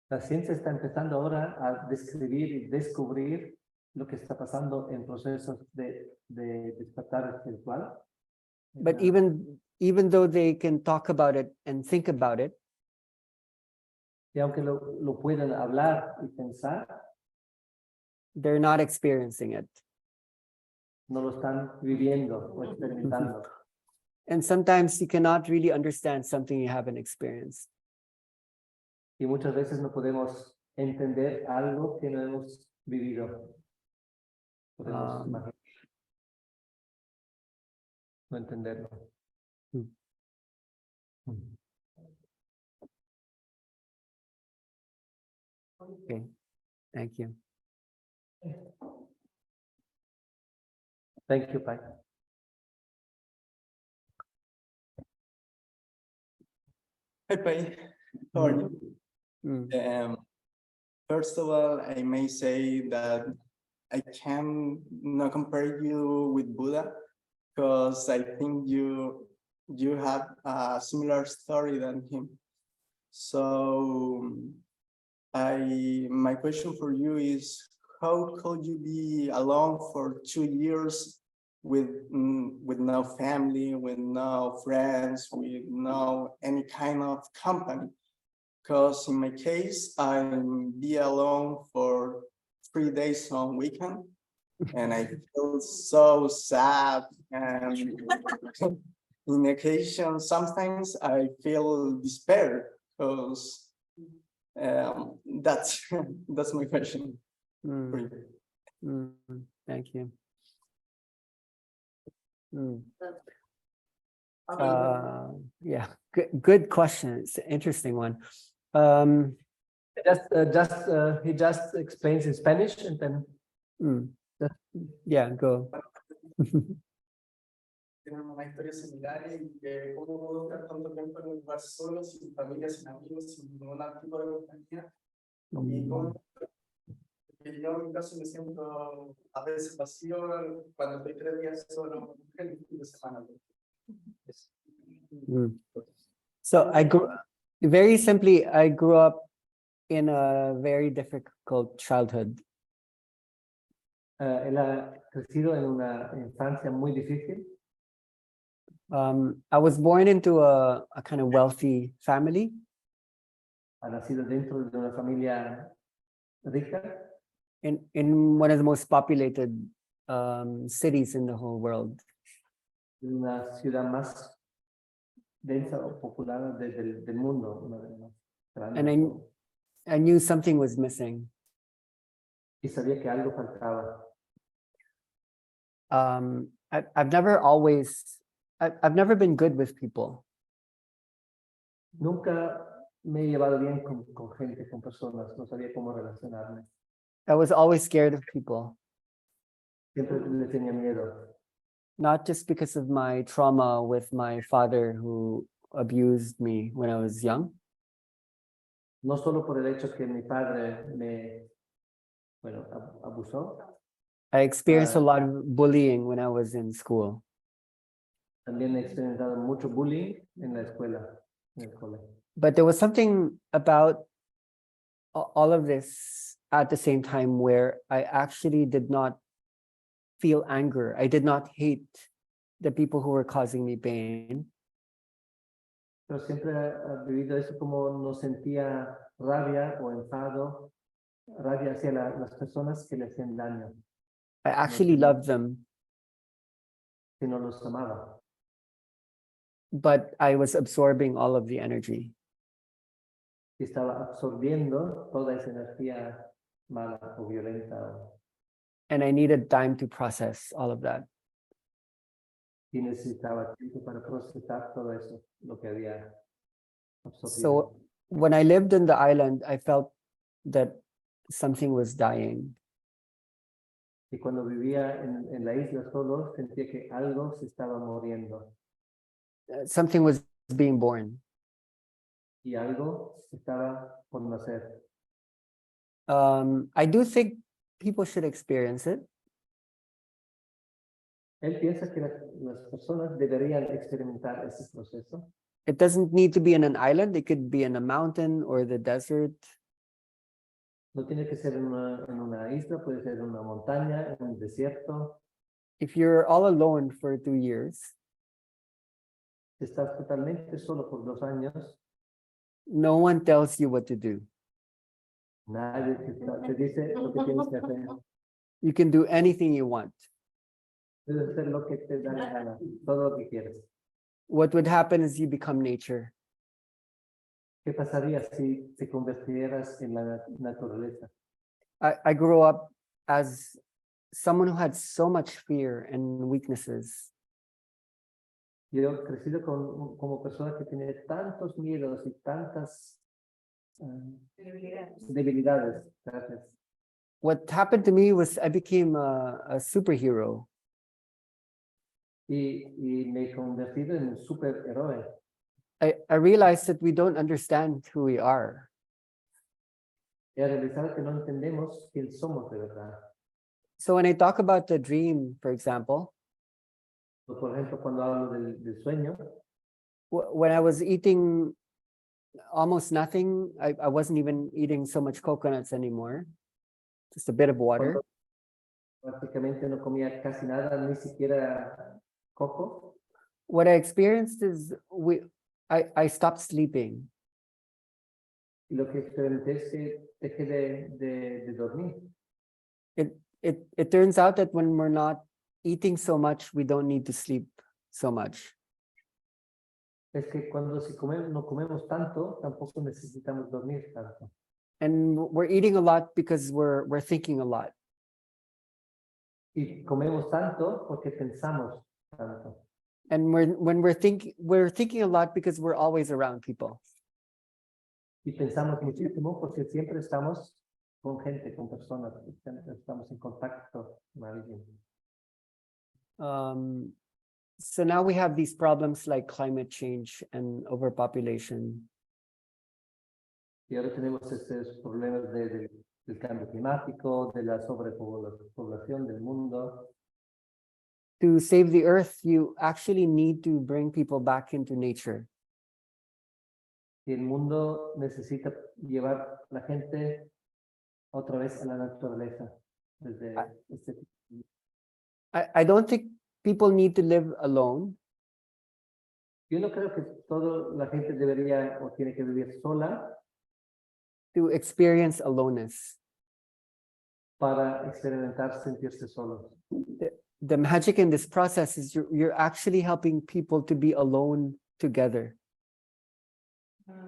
La ciencia está empezando ahora a describir y descubrir lo que está pasando en procesos de despertar espiritual. But even though they can talk about it and think about it, Y aunque lo pueden hablar y pensar, they're not experiencing it. no lo están viviendo o experimentando. And sometimes you cannot really understand something you haven't experienced. Y muchas veces no podemos entender algo que no hemos vivido. Podemos imaginar, no entenderlo. Okay, thank you. Thank you, Pai. Hi, Pai. How are you? Mm. First of all, I may say that I can not compare you with Buddha because I think you have a similar story than him. So my question for you is, how could you be alone for 2 years with no family, with no friends, with no any kind of company? Because in my case, I'm be alone for 3 days on weekend, and I feel so sad. And in occasion, sometimes I feel despair because that's that's my question for you. Thank you. Yeah, good question. It's an interesting one. He just explains in Spanish and then. Yeah, go. Tienen una historia similar y que cómo puedo estar tanto tiempo en un lugar solo, sin familia, sin amigos, sin ningún tipo de compañía. Y cómo que yo en mi caso me siento a veces vacío cuando estoy 3 días solo en el fin de semana. So very simply, I grew up in a very difficult childhood. Él ha crecido en una infancia muy difícil. I was born into a kind of wealthy family. Ha nacido dentro de una familia rica In one of the most populated cities in the whole world. en una ciudad más densa o popular del mundo, una de las más And grandes. I knew something was missing. Y sabía que algo faltaba. I've never been good with people. Nunca me he llevado bien con gente, con personas, no sabía cómo relacionarme. I was always scared of people, Siempre le tenía miedo. not just because of my trauma with my father who abused me when I was young. No solo por el hecho que mi padre me, abusó, I experienced a lot of bullying when I was in school. también he experimentado mucho bullying en la escuela, en el colegio. But there was something about all of this at the same time where I actually did not feel anger. I did not hate the people who were causing me pain. pero siempre ha vivido eso como no sentía rabia o enfado, rabia hacia las personas que le hacían daño, I actually loved them, sino los amaba. but I was absorbing all of the energy. Y estaba absorbiendo toda esa energía mala o violenta And I needed time to process all of that. y necesitaba tiempo para procesar todo eso, lo que había absorbido. So when I lived in the island, I felt that something was dying. Y cuando vivía en la isla solo, sentía que algo se estaba muriendo Something was being born. y algo estaba por nacer. I do think people should experience it. Él piensa que las personas deberían experimentar ese proceso. It doesn't need to be in an island. It could be in a mountain or the desert. No tiene que ser en una isla, puede ser en una montaña, en un desierto. If you're all alone for 2 years, Si estás totalmente solo por 2 años, no one tells you what to do. nadie te dice lo que tienes que hacer. You can do anything you want. Puedes hacer lo que te da la gana, todo lo que quieres. What would happen is you become nature. ¿Qué pasaría si te convirtieras en la naturaleza? I grew up as someone who had so much fear and weaknesses. Yo he crecido como persona que tiene tantos miedos y tantas debilidades. Gracias. What happened to me was I became a superhero. Y me he convertido en un superhéroe. I realized that we don't understand who we are. He realizado que no entendemos quién somos de verdad. So when I talk about the dream, for example, Por ejemplo, cuando hablo del sueño, when I was eating almost nothing, I wasn't even eating so much coconuts anymore, just a bit of water. prácticamente no comía casi nada, ni siquiera coco. What I experienced is I stopped sleeping. Y lo que experimenté es que dejé de dormir. It turns out that when we're not eating so much, we don't need to sleep so much. Es que cuando no comemos tanto, tampoco necesitamos dormir tanto. And we're eating a lot because we're thinking a lot. Y comemos tanto porque pensamos tanto. And when we're thinking a lot because we're always around people. Y pensamos muchísimo porque siempre estamos con gente, con personas, siempre estamos en contacto con alguien. So now we have these problems like climate change and overpopulation. Y ahora tenemos estos problemas del cambio climático, de la sobrepoblación del mundo. To save the earth, you actually need to bring people back into nature. Y el mundo necesita llevar la gente otra vez a la naturaleza. Desde I don't think people need to live alone. Yo no creo que toda la gente debería o tiene que vivir sola To experience aloneness. para experimentar sentirse solos. The magic in this process is you're actually helping people to be alone together.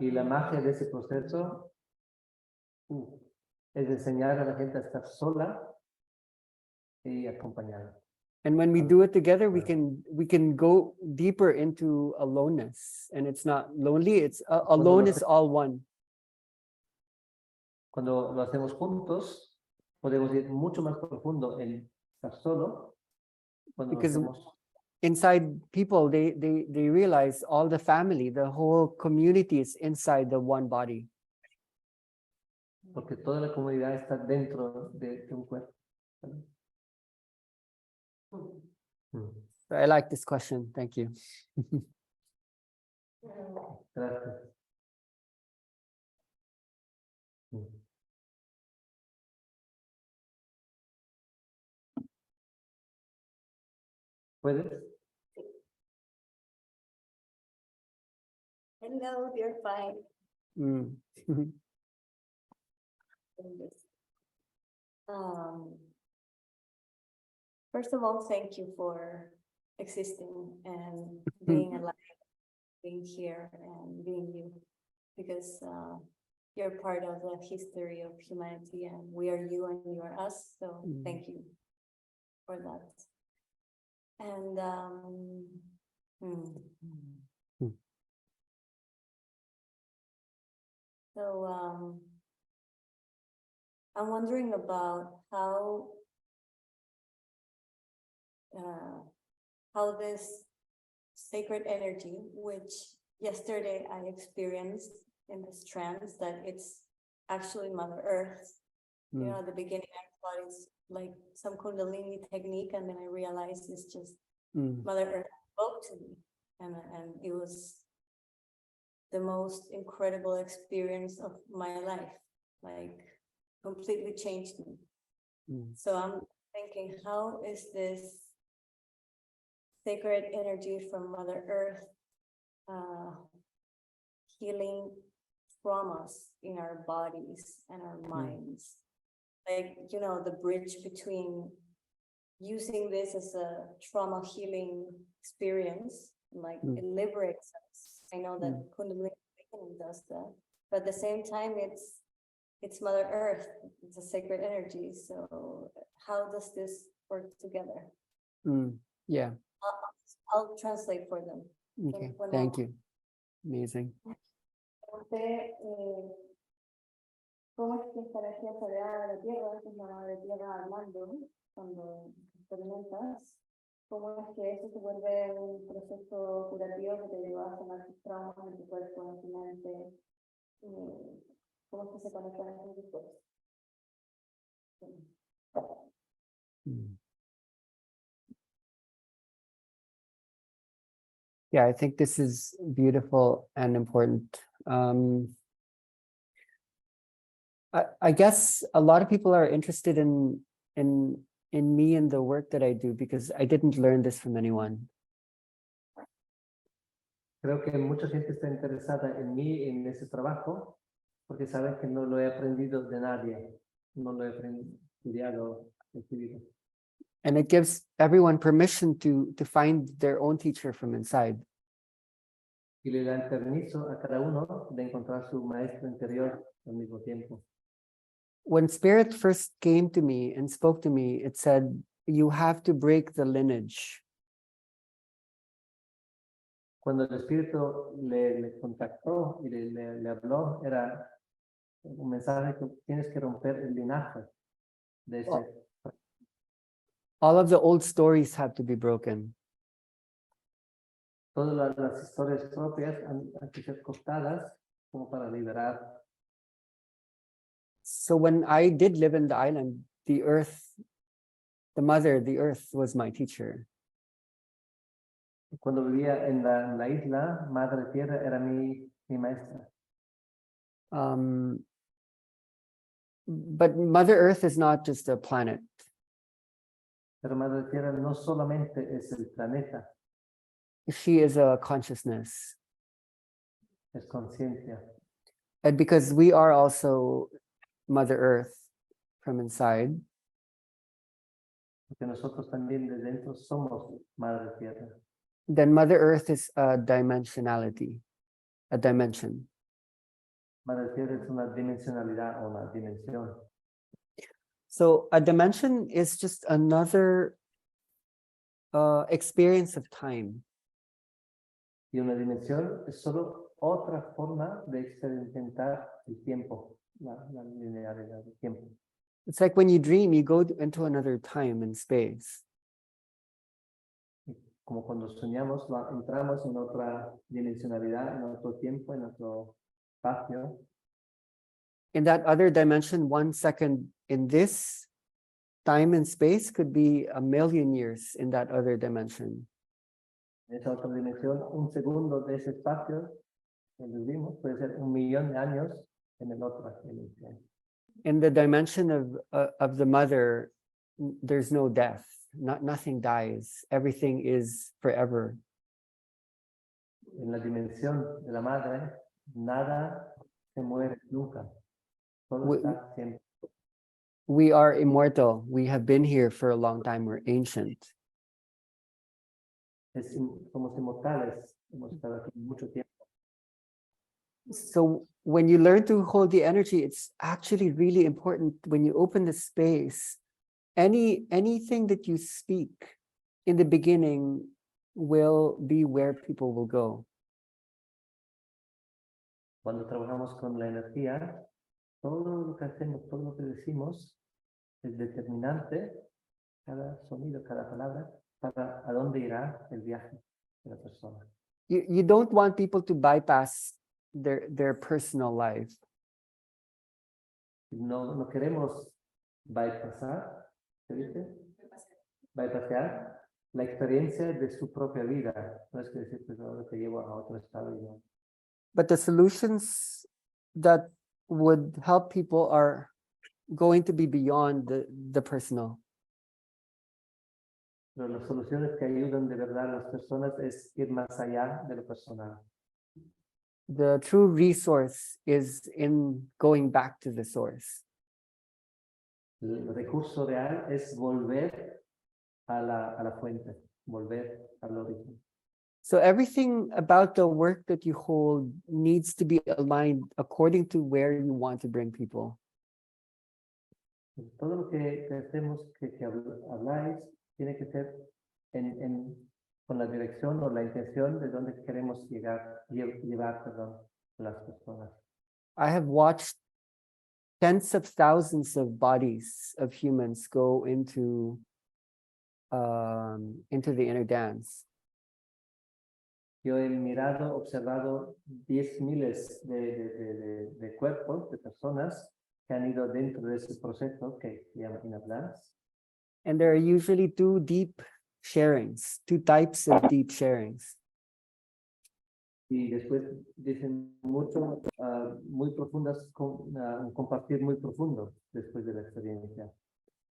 Y la magia de ese proceso es enseñar a la gente a estar sola y acompañada. And when we do it together, we can go deeper into aloneness. And it's not lonely, it's alone is all one. Cuando lo hacemos juntos, podemos ir mucho más profundo en estar solo. Cuando lo Because hacemos, inside people, they realize all the family, the whole community is inside the one body. porque toda la comunidad está dentro de un cuerpo. So I like this question. Thank you. Gracias. ¿Puedes? Sí. Hello, you're fine. Mm. Um, First of all, thank you for existing and being alive, being here and being you, because you're part of the history of humanity and we are you and you are us. So Mm. thank you for that. And so I'm wondering about how this sacred energy, which yesterday I experienced in this trance, that it's actually Mother Earth. You know, at the beginning I thought it's like some Kundalini technique, and then I realized it's just Mm. Mother Earth spoke to me, and it was the most incredible experience of my life, like completely changed me. Mm. So I'm thinking, how is this sacred energy from Mother Earth healing traumas in our bodies and our minds? Like, you know, the bridge between using this as a trauma healing experience, like it liberates us. I know that Kundalini Awakening does that, but at the same time, it's Mother Earth. It's a sacred energy. So how does this work together? Yeah. I'll translate for them. Okay. Thank you. Amazing. ¿Cómo es que esta energía sagrada de la tierra, que es la madre tierra hablando, cuando experimentas, cómo es que eso se vuelve un proceso curativo que te lleva a sanar tus traumas en tu cuerpo, en tu mente? ¿Cómo es que se conectan esos dos cosas? Yeah, I think this is beautiful and important. I guess a lot of people are interested in me and the work that I do because I didn't learn this from anyone. Creo que mucha gente está interesada en mí, en ese trabajo, porque saben que no lo he aprendido de nadie, no lo he estudiado, recibido. And it gives everyone permission to find their own teacher from inside. Y le dan permiso a cada uno de encontrar su maestro interior al mismo tiempo. When Spirit first came to me and spoke to me, it said, you have to break the lineage. Cuando el espíritu le contactó y le habló, era un mensaje que tienes que romper el linaje de ese. All of the old stories have to be broken. Todas las historias propias han que ser cortadas como para liberar. So when I did live in the island, the earth, the earth was my teacher. Cuando vivía en la isla, Madre Tierra era mi maestra. But Mother Earth is not just a planet. Pero Madre Tierra no solamente es el planeta, She is a consciousness. es conciencia. And because we are also Mother Earth from inside, Porque nosotros también de dentro somos Madre Tierra. then Mother Earth is a dimensionality, a dimension. Madre Tierra es una dimensionalidad o una dimensión. So a dimension is just another experience of time. Y una dimensión es solo otra forma de experimentar el tiempo, la linealidad del tiempo. It's like when you dream, you go into another time and space. Como cuando soñamos, entramos en otra dimensionalidad, en otro tiempo, en otro espacio. In that other dimension, 1 second in this time and space could be 1,000,000 years in that other dimension. En esa otra dimensión, un segundo de ese espacio que vivimos puede ser 1,000,000 de años en el otro dimensión. In the dimension of the mother, there's no death. Nothing dies. Everything is forever. en la dimensión de la madre, nada se muere nunca. Todo We- está siempre. We are immortal. We have been here for a long time. We're ancient. Somos inmortales, hemos estado aquí mucho tiempo. So when you learn to hold the energy, it's actually really important when you open the space. Anything that you speak in the beginning will be where people will go. Cuando trabajamos con la energía, todo lo que hacemos, todo lo que decimos es determinante, cada sonido, cada palabra, para a dónde irá el viaje de la persona. You don't want people to bypass their personal life. No queremos bypassar, ¿se dice? Bypassear la experiencia de su propia vida. No es que decir, pues ahora te llevo a otro estado y no. But the solutions that would help people are going to be beyond the personal. Pero las soluciones que ayudan de verdad a las personas es ir más allá de lo personal. The true resource is in going back to the source. El recurso real es volver a la fuente, volver al origen. So everything about the work that you hold needs to be aligned according to where you want to bring people. Todo lo que hacemos, que habláis, tiene que ser con la dirección o la intención de dónde queremos llevar, perdón, las personas. I have watched tens of thousands of bodies of humans go into the inner dance. Yo he mirado, observado 10,000 de cuerpos, de personas que han ido dentro de ese proceso que se llama Inner Dance. And there are usually two types of deep sharings. Y después dicen mucho, muy profundas, un compartir muy profundo después de la experiencia.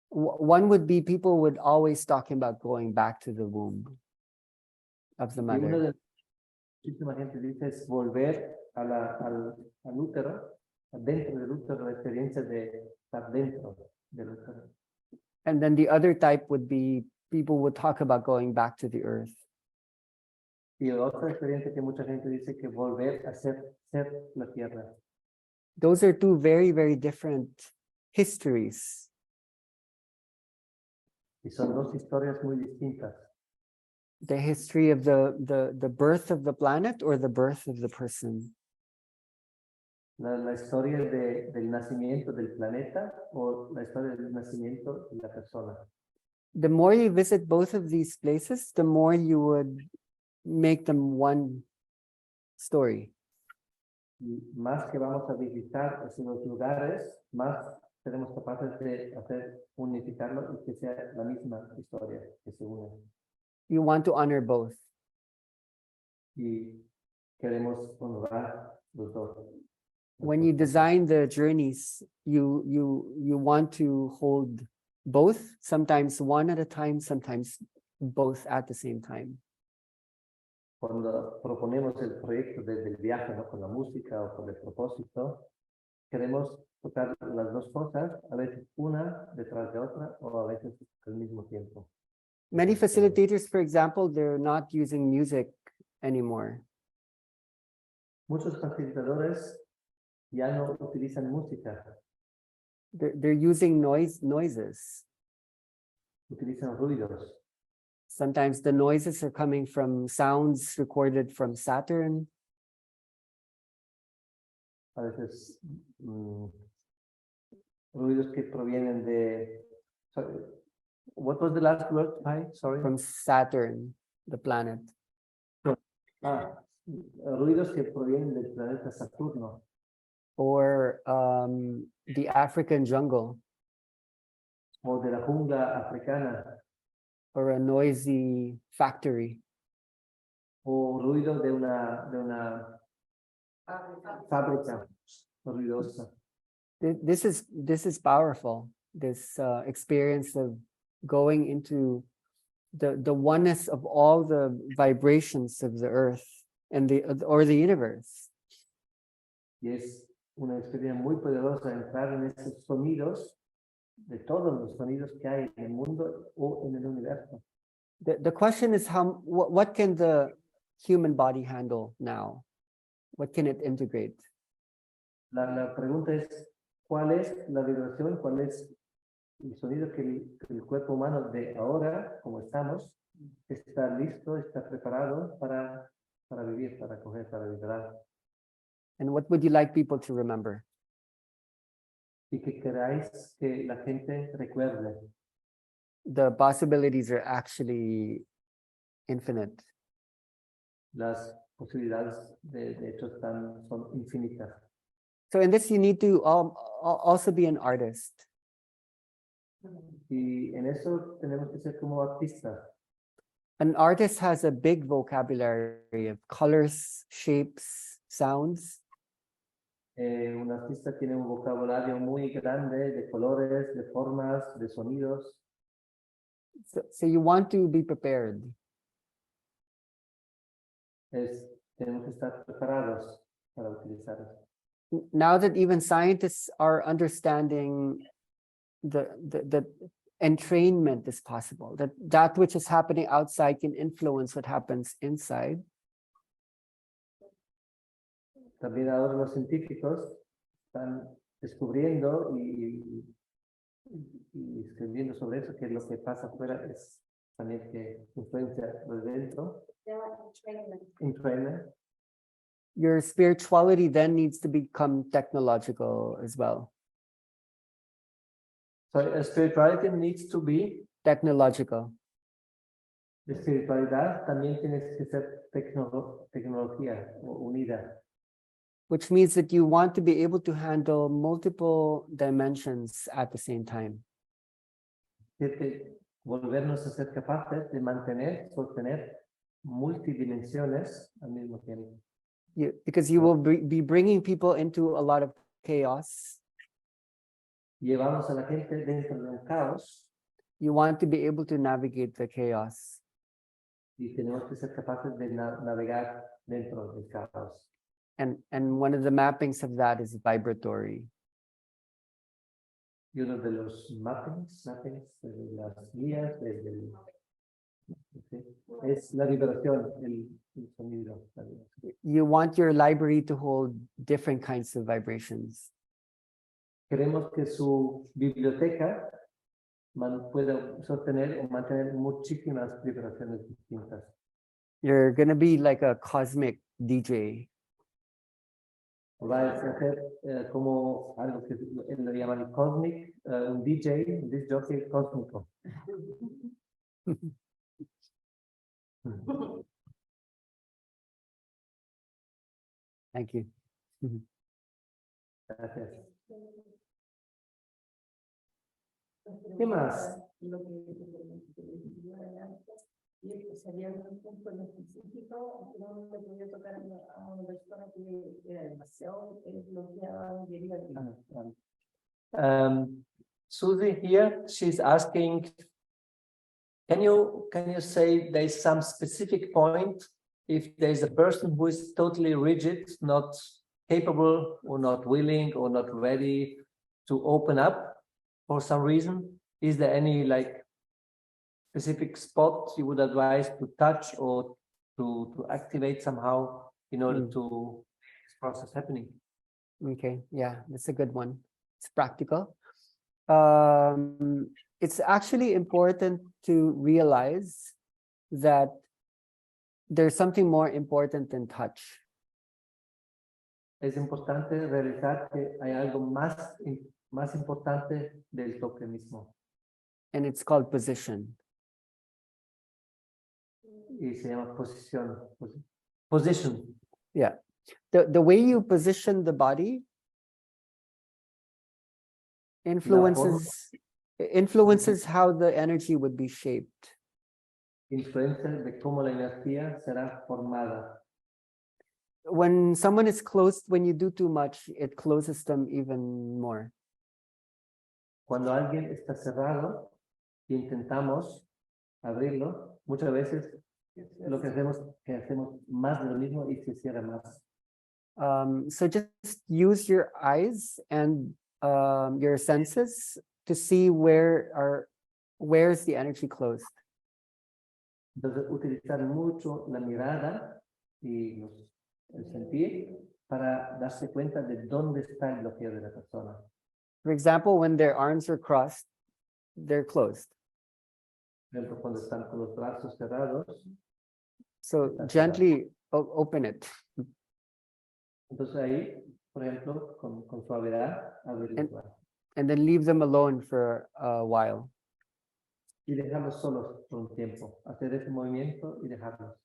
One would be people would always talking about going back to the womb of the Y una mother. de las que muchísima gente dice es volver al útero, dentro del útero, la experiencia de estar dentro del útero. And then the other type would be people would talk about going back to the earth. Y otra experiencia que mucha gente dice que volver a ser la tierra. Those are two very, very different histories. Y son dos historias muy distintas. The history of the birth of the planet or the birth of the person. La historia del nacimiento del planeta o la historia del nacimiento de la persona. The more you visit both of these places, the more you would make them one story. Y más que vamos a visitar esos dos lugares, más seremos capaces de unificarlo y que sea la misma historia que se une. You want to honor both. Y queremos honrar los dos. When you design the journeys, you want to hold both, sometimes one at a time, sometimes both at the same time. Cuando proponemos el proyecto desde el viaje, ¿no? Con la música o con el propósito, queremos tocar las dos cosas, a veces una detrás de otra o a veces al mismo tiempo. Many facilitators, for example, they're not using music anymore. Muchos facilitadores ya no utilizan música, They're using noises. utilizan ruidos. Sometimes the noises are coming from sounds recorded from Saturn. A veces ruidos que provienen de... Sorry, what was the last word? Hi, sorry. From Saturn, the planet. Ruidos que provienen del planeta Saturno. Or the African jungle. O de la jungla africana. Or a noisy factory. O ruido de una fábrica ruidosa. This is powerful. This experience of going into the oneness of all the vibrations of the earth and or the universe. Y es una experiencia muy poderosa entrar en esos sonidos, de todos los sonidos que hay en el mundo o en el universo. The question is what can the human body handle now? What can it integrate? La pregunta es, ¿cuál es la vibración? ¿Cuál es el sonido que el cuerpo humano de ahora, como estamos, está listo, está preparado para vivir, para coger, para vibrar? And what would you like people to remember? Y que queráis que la gente recuerde. The possibilities are actually infinite. Las posibilidades de hecho son infinitas. So in this, you need to also be an artist. Y en eso tenemos que ser como artistas. An artist has a big vocabulary of colors, shapes, sounds. Un artista tiene un vocabulario muy grande de colores, de formas, de sonidos. So you want to be prepared. Tenemos que estar preparados para utilizar eso. Now that even scientists are understanding the entrainment is possible, that which is happening outside can influence what happens inside. También ahora los científicos están descubriendo y escribiendo sobre eso, que lo que pasa afuera es también que influencia lo de dentro. Entrainment. Your spirituality then needs to become technological as well. So spirituality needs to be, Technological. la espiritualidad también tiene que ser tecnología unida. Which means that you want to be able to handle multiple dimensions at the same time. Volvernos a ser capaces de sostener multidimensiones al mismo tiempo. Because you will be bringing people into a lot of chaos. Llevamos a la gente dentro de un caos You want to be able to navigate the chaos. y tenemos que ser capaces de navegar dentro del caos. And one of the mappings of that is vibratory. Y uno de los mappings de las guías, es la vibración, el sonido. You want your library to hold different kinds of vibrations. Queremos que su biblioteca pueda sostener o mantener muchísimas vibraciones distintas. You're going to be like a cosmic DJ. Va a ser como algo que lo llaman el cosmic, un DJ, un disc jockey cósmico. Thank you. Gracias. ¿Qué más? Lo que sería un punto en específico, no le podía tocar a una persona que era demasiado bloqueada, diría que. Susie here, she's asking, can you say there's some specific point if there's a person who is totally rigid, not capable or not willing or not ready to open up for some reason? Is there any specific spot you would advise to touch or to activate somehow in order to this process happening? Okay, yeah, that's a good one. It's practical. It's actually important to realize that there's something more important than touch. Es importante realizar que hay algo más importante del toque mismo. And it's called position. Y se llama posición. Position. Yeah. The way you position the body influences how the energy would be shaped. Influencia de cómo la energía será formada. When someone is closed, when you do too much, it closes them even more. Cuando alguien está cerrado y intentamos abrirlo, muchas veces Lo que hacemos más de lo mismo y se cierra más. So just use your eyes and your senses to see where's the energy closed. Entonces, utilizar mucho la mirada y el sentir para darse cuenta de dónde está el bloqueo de la persona. For example, when their arms are crossed, they're closed. Por ejemplo, cuando están con los brazos cerrados, So Está cerrado. gently open it. entonces ahí, por ejemplo, con suavidad, abrir los brazos. And then leave them alone for a while. Y dejarlos solos por un tiempo. Hacer ese movimiento y dejarlos.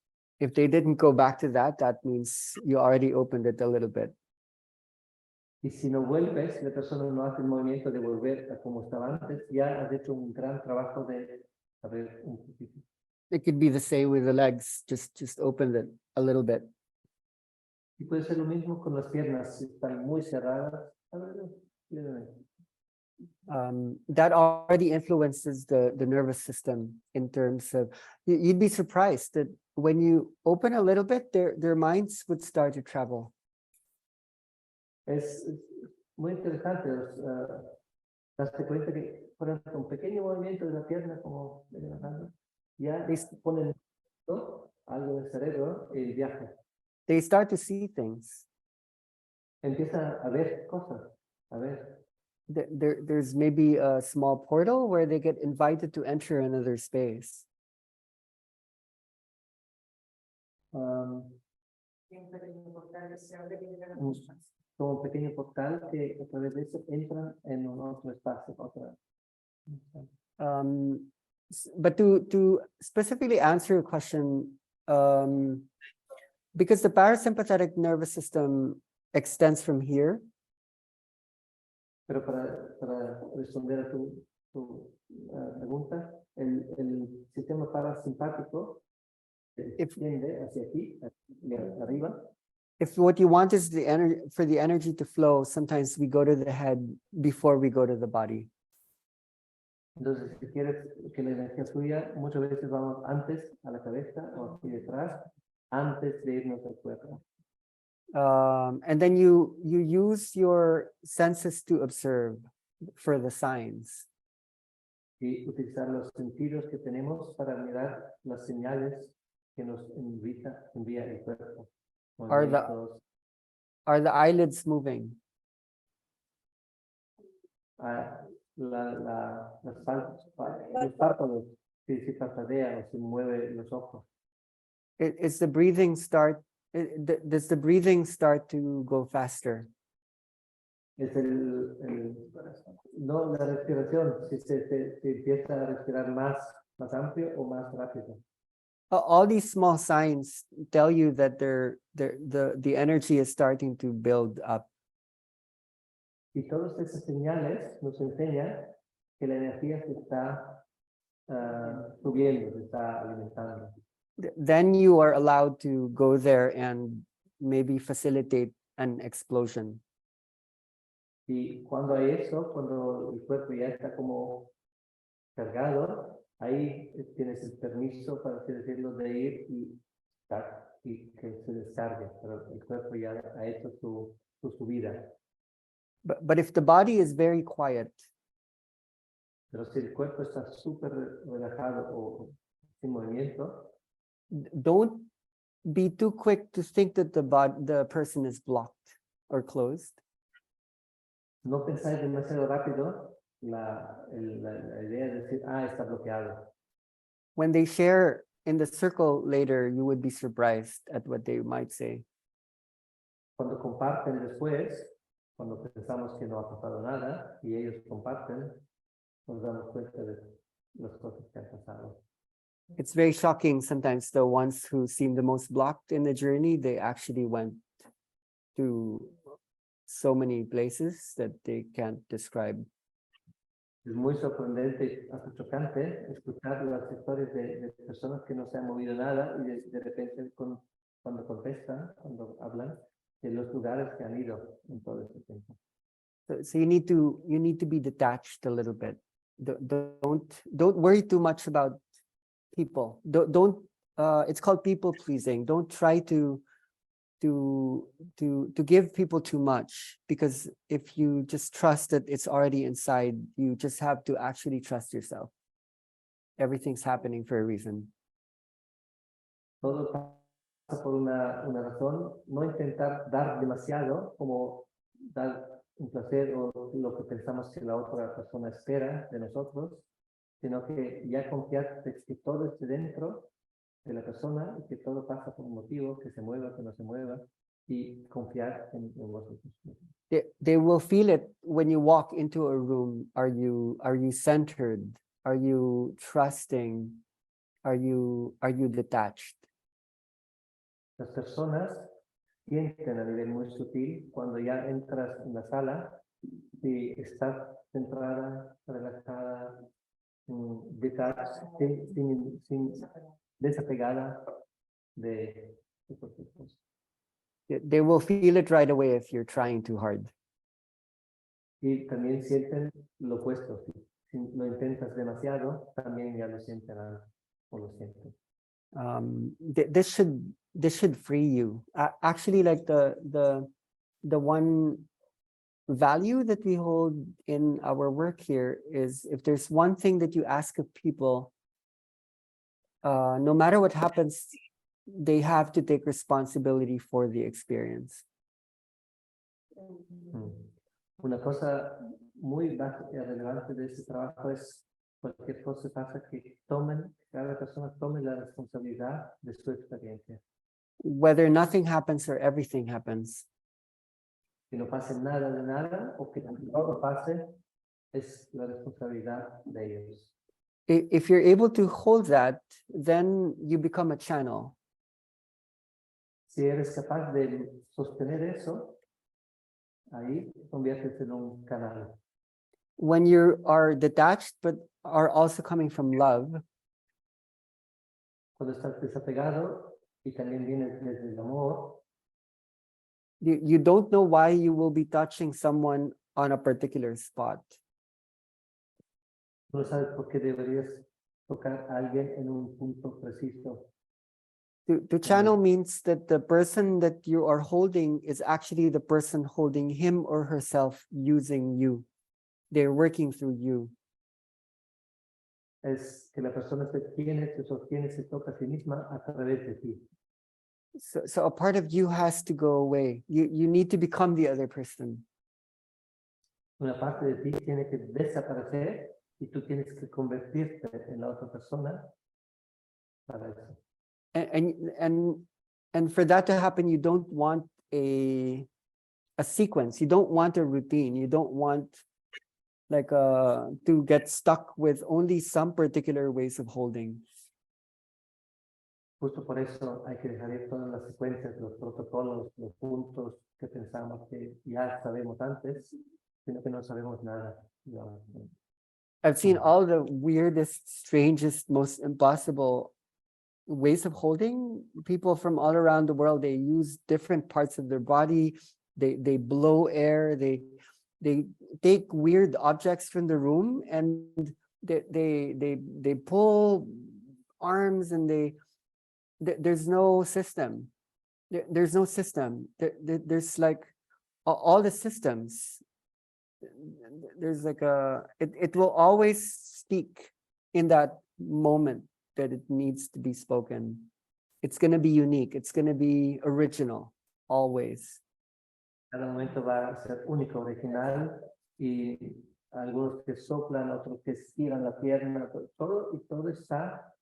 If they didn't go back to that, that means you already opened it a little bit. Y si no vuelves, si la persona no hace el movimiento de volver a como estaba antes, ya has hecho un gran trabajo de abrir un poquito. It could be the same with the legs. Just open it a little bit. Y puede ser lo mismo con las piernas, si están muy cerradas. Ábrelo levemente. That already influences the nervous system in terms of, you'd be surprised that when you open a little bit, their minds would start to travel. Es muy interesante darse cuenta que, por ejemplo, un pequeño movimiento de la pierna, como de la mano, ya ponen algo del cerebro y viaja. They start to see things. Empieza a ver cosas, a ver. There's maybe a small portal where they get invited to enter another space. Como un pequeño portal que a través de eso entran en un otro espacio, otra. But to specifically answer your question, because the parasympathetic nervous system extends from here, Pero para responder a tu pregunta, el sistema parasimpático se extiende hacia aquí, arriba. if what you want is the energy for the energy to flow, sometimes we go to the head before we go to the body. Entonces, si quieres que la energía fluya, muchas veces vamos antes a la cabeza o aquí detrás, antes de irnos al cuerpo. And then you use your senses to observe for the signs. Y utilizar los sentidos que tenemos para mirar las señales que nos envía el cuerpo. Movimientos, Are the eyelids moving? los párpados, si parpadea o si mueve los ojos. Is the breathing start? Does the breathing start to go faster? Es no la respiración, si se empieza a respirar más amplio o más rápido. All these small signs tell you that the energy is starting to build up. Y todas esas señales nos enseñan que la energía se está subiendo, se está alimentando. Then you are allowed to go there and maybe facilitate an explosion. Y cuando hay eso, cuando el cuerpo ya está como cargado, ahí tienes el permiso, para así decirlo, de ir y que se descargue, pero el cuerpo ya ha hecho su subida. But if the body is very quiet, Pero si el cuerpo está súper relajado o sin movimiento, don't be too quick to think that the person is blocked or closed. no pensáis demasiado rápido la idea de decir, está bloqueado. When they share in the circle later, you would be surprised at what they might say. Cuando comparten después, cuando pensamos que no ha pasado nada y ellos comparten, nos damos cuenta de las cosas que han pasado. It's very shocking sometimes the ones who seem the most blocked in the journey, they actually went to so many places that they can't describe. Es muy sorprendente, hasta chocante, escuchar las historias de personas que no se han movido nada y de repente cuando contestan, cuando hablan, de los lugares que han ido en todo este tiempo. So you need to be detached a little bit. Don't worry too much about people. Don't it's called people pleasing. Don't try to give people too much, because if you just trust that it's already inside, you just have to actually trust yourself. Everything's happening for a reason. Todo pasa por una razón. No intentar dar demasiado, como dar un placer o lo que pensamos que la otra persona espera de nosotros, sino que ya confiar que todo esté dentro de la persona y que todo pasa por un motivo, que se mueva, que no se mueva, y confiar en vosotros. They will feel it when you walk into a room. Are you centered? Are you trusting? Are you detached? Las personas sienten a nivel muy sutil cuando ya entras en la sala si estás centrada, relajada, desapegada de cualquier cosa. They will feel it right away if you're trying too hard. Y también sienten lo opuesto. Si lo intentas demasiado, también ya lo sienten o lo sienten. This should free you. Actually, like the one value that we hold in our work here is, if there's one thing that you ask of people, no matter what happens, they have to take responsibility for the experience. Una cosa muy básica y relevante de este trabajo es cualquier cosa que pasa, que cada persona tome la responsabilidad de su experiencia. Whether nothing happens or everything happens. Que no pase nada de nada o que todo pase, es la responsabilidad de ellos. If you're able to hold that, then you become a channel. Si eres capaz de sostener eso, ahí conviertes en un canal. When you are detached but are also coming from love, Cuando estás desapegado y también vienes desde el amor, you don't know why you will be touching someone on a particular spot. no sabes por qué deberías tocar a alguien en un punto preciso. To channel means that the person that you are holding is actually the person holding him or herself using you. They're working through you. Es que la persona se sostiene, se toca a sí misma a través de ti. So a part of you has to go away. You need to become the other person. Una parte de ti tiene que desaparecer y tú tienes que convertirte en la otra persona para eso. And for that to happen, you don't want a sequence. You don't want a routine. You don't want like to get stuck with only some particular ways of holding. Justo por eso hay que dejar ir todas las secuencias, los protocolos, los puntos que pensamos que ya sabemos antes, sino que no sabemos nada. I've seen all the weirdest, strangest, most impossible ways of holding. People from all around the world, they use different parts of their body. They blow air. They take weird objects from the room and they pull arms, and there's no system. There's no system. There's like all the systems. There's like it will always speak in that moment that it needs to be spoken. It's going to be unique. It's going to be original, always. Cada momento va a ser único, original, y algunos que soplan, otros que estiran la pierna, todo está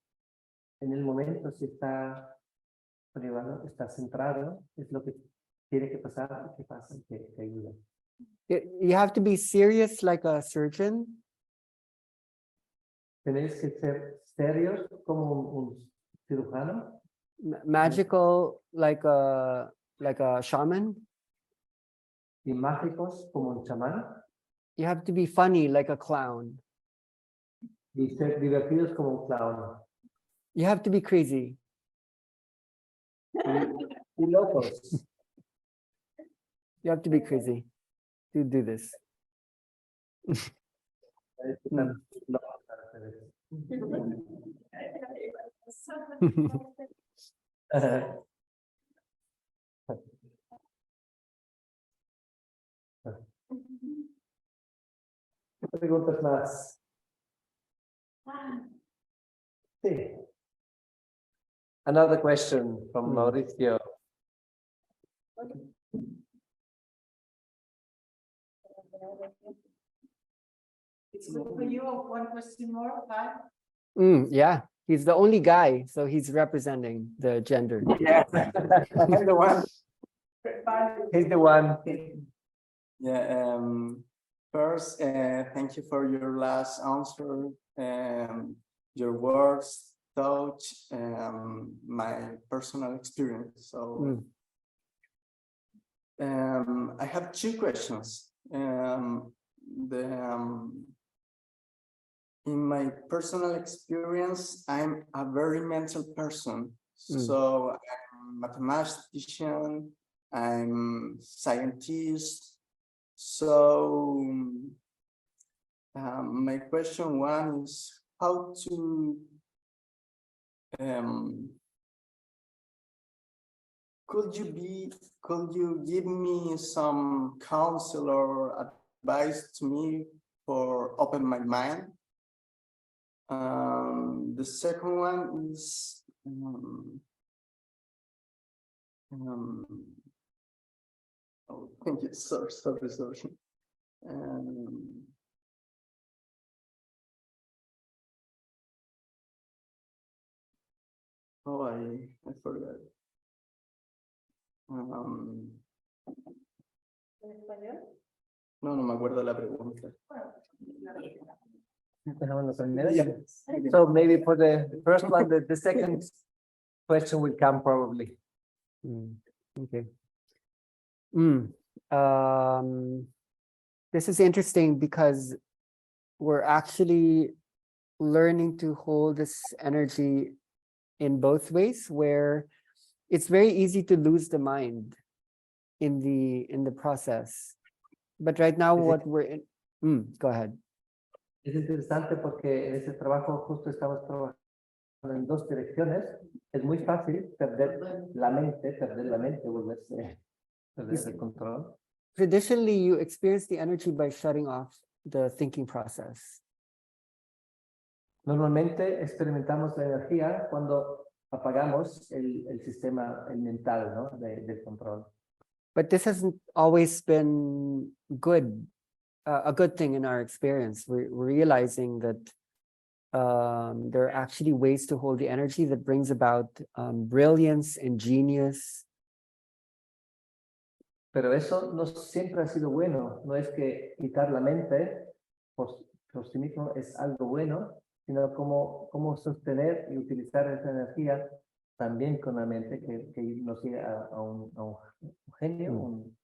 en el momento, si está privado, está centrado, es lo que tiene que pasar, que pasa, que ayuda. You have to be serious like a surgeon. Tenéis que ser serios como un cirujano, Magical like a shaman. y mágicos como un chamán, You have to be funny like a clown. y ser divertidos como un clown, You have to be crazy. y locos. You have to be crazy to do this. Hay que estar locos para hacer eso. ¿Qué preguntas más? Sí. Another question from Mauricio. It's good for you. One question more, five. Yeah, he's the only guy, so he's representing the gender. Yeah. I'm the one. He's the one. Yeah. First, thank you for your last answer. Your words touch my personal experience. So, I have two questions. In my personal experience, I'm a very mental person. So I'm a mathematician, I'm scientist. So my question one is how to could you give me some counsel or advice to me for open my mind? The second one is oh, thank you. Sorry. Oh, I forgot. ¿En español? No me acuerdo la pregunta. So maybe for the first one, the second question will come probably. Okay. This is interesting because we're actually learning to hold this energy in both ways, where it's very easy to lose the mind in the process. But right now, what we're in, go ahead. Es interesante porque en ese trabajo justo estamos trabajando en dos direcciones. Es muy fácil perder la mente, volverse, perder el control. Traditionally, you experience the energy by shutting off the thinking process. Normalmente experimentamos la energía cuando apagamos el sistema mental, ¿no? del control. But this hasn't always been good, a good thing in our experience. We're realizing that there are actually ways to hold the energy that brings about brilliance and genius. Pero eso no siempre ha sido bueno. No es que quitar la mente por sí mismo es algo bueno, sino cómo sostener y utilizar esa energía también con la mente que nos llegue a un genio, un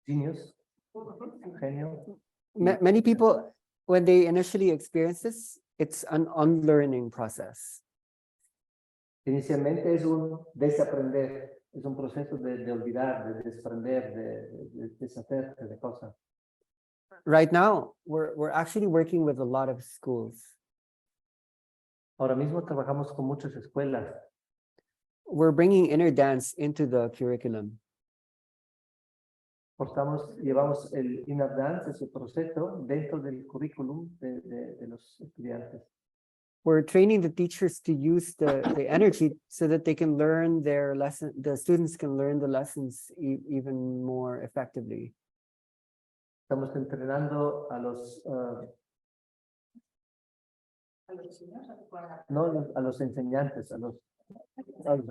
genius, un genio. Many people, when they initially experience this, it's an unlearning process. Inicialmente es un desaprender, es un proceso de olvidar, de desprender, de deshacerse de cosas. Right now, we're actually working with a lot of schools. Ahora mismo trabajamos con muchas escuelas. We're bringing inner dance into the curriculum. Llevamos el inner dance, ese proceso, dentro del currículum de los estudiantes. We're training the teachers to use the energy so that they can learn their lesson. The students can learn the lessons even more effectively. Estamos entrenando a los enseñantes, a los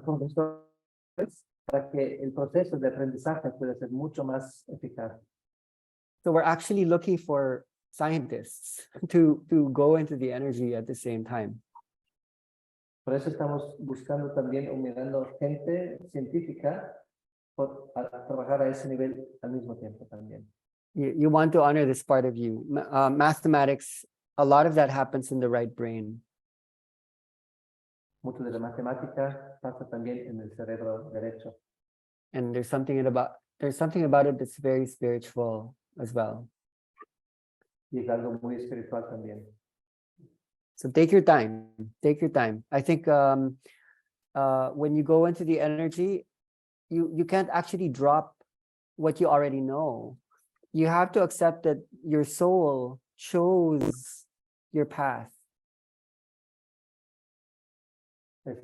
profesores, para que el proceso de aprendizaje pueda ser mucho más eficaz. So we're actually looking for scientists to go into the energy at the same time. Por eso estamos buscando también, mirando gente científica a trabajar a ese nivel al mismo tiempo también. You want to honor this part of you. Mathematics, a lot of that happens in the right brain. Mucho de la matemática pasa también en el cerebro derecho. And there's something about it that's very spiritual as well. Y es algo muy espiritual también. So take your time. Take your time. I think when you go into the energy, you can't actually drop what you already know. You have to accept that your soul chose your path. Es,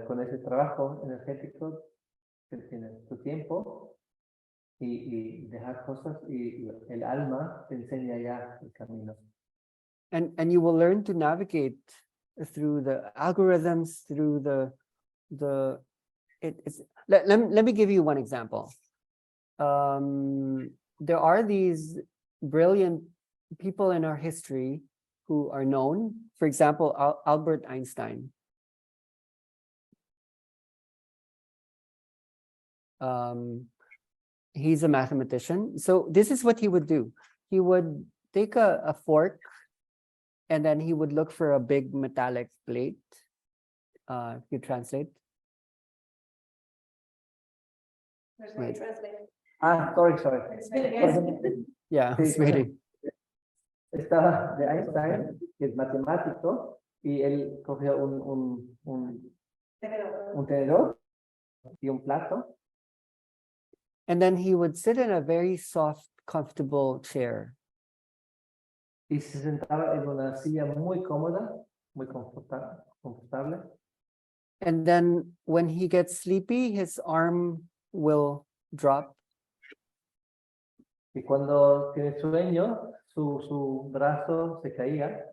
con ese trabajo energético que tienes tu tiempo y dejar cosas y el alma te enseña ya el camino. And you will learn to navigate through the algorithms, through let me give you one example. There are these brilliant people in our history who are known. For example, Albert Einstein. He's a mathematician. So this is what he would do. He would take a fork and then he would look for a big metallic plate. If you translate. Wait. Sorry. Yeah, Sí, it's waiting. Estaba de Einstein, que es matemático, y él cogió un tenedor y un plato. And then he would sit in a very soft, comfortable chair. Y se sentaba en una silla muy cómoda, muy confortable. And then when he gets sleepy, his arm will drop. Y cuando tiene sueño, su brazo se caía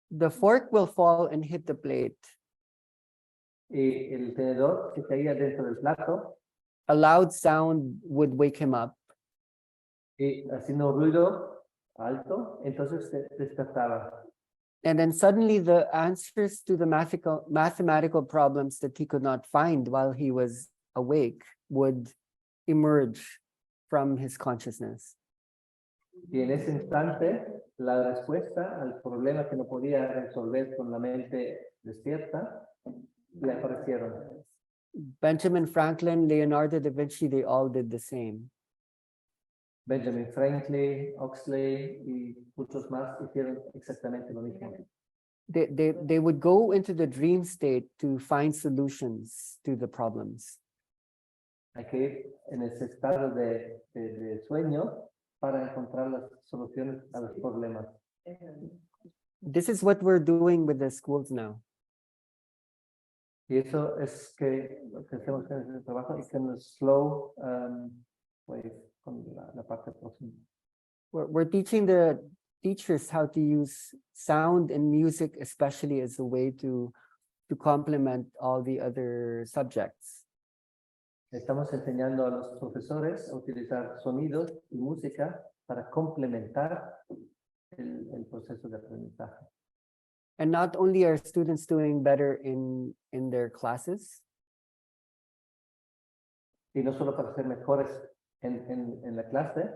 The fork will fall and hit the plate. y el tenedor se caía dentro del plato A loud sound would wake him up. y haciendo un ruido alto, entonces se despertaba. And then suddenly the answers to the mathematical problems that he could not find while he was awake would emerge from his consciousness. Y en ese instante, la respuesta al problema que no podía resolver con la mente despierta, le aparecieron. Benjamin Franklin, Leonardo da Vinci, they all did the same. Benjamin Franklin, Oxley y muchos más hicieron exactamente lo mismo. They would go into the dream state to find solutions to the problems. Hay que ir en ese estado de sueño para encontrar las soluciones a los problemas. This is what we're doing with the schools now. Y eso es que lo que hacemos en ese trabajo y con el slow wave, con la parte próxima. We're teaching the teachers how to use sound and music, especially as a way to complement all the other subjects. Estamos enseñando a los profesores a utilizar sonidos y música para complementar el proceso de aprendizaje. And not only are students doing better in their classes, Y no solo para ser mejores en la clase,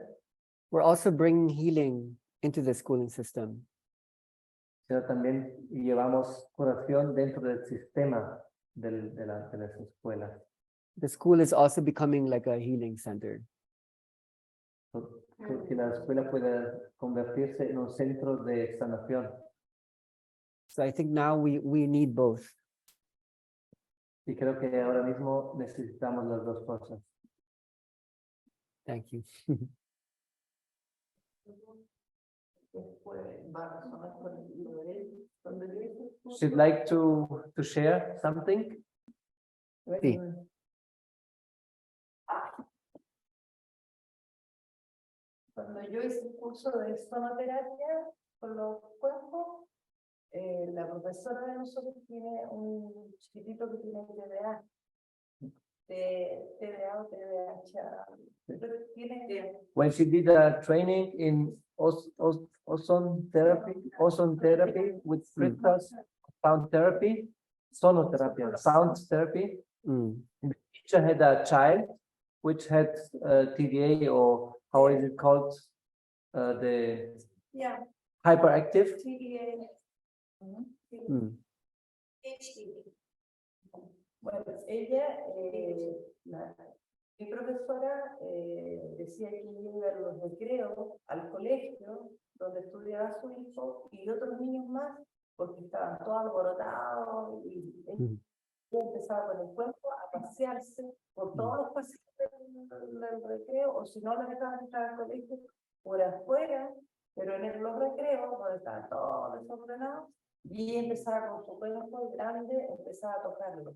we're also bringing healing into the schooling system. sino también llevamos curación dentro del sistema de las escuelas. The school is also becoming like a healing center. Que la escuela pueda convertirse en un centro de sanación. So I think now we need both. Y creo que ahora mismo necesitamos las dos cosas. Thank you. She'd like to share something. Sí. Cuando yo hice el curso de sonoterapia con los cuerpos, la profesora de nosotros tiene un chiquitito que tiene TDA. TDA o TDAH. When she did a training in ozone therapy with crystals, sound therapy, sonotherapy, sound therapy. Mm. The teacher had a child which had TDA, or how is it called? The hyperactive. TDA. Mm. Bueno, ella, mi profesora decía que iba a los recreos al colegio donde estudiaba su hijo y otros niños más, porque si no, la dejaban entrar al colegio por afuera, pero en los recreos, donde estaban todos desordenados, y empezaba con su cuerpo grande, empezaba a tocarlo.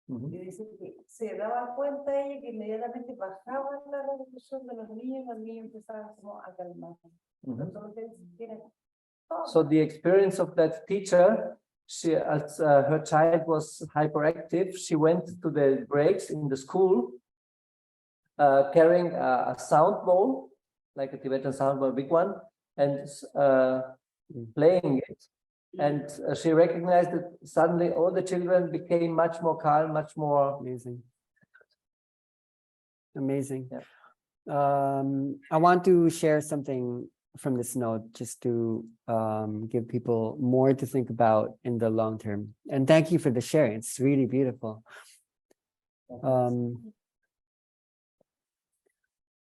Y dice que se daba cuenta ella que inmediatamente bajaba la revolución de los niños empezaban como a calmar. Entonces, tienen todo. So the experience of that teacher, she, as her child was hyperactive, she went to the breaks in the school, carrying a sound bowl, like a Tibetan sound bowl, a big one, and playing it. And she recognized that suddenly all the children became much more calm, much more. Amazing. Yeah. I want to share something from this note just to give people more to think about in the long term. And thank you for the sharing. It's really beautiful.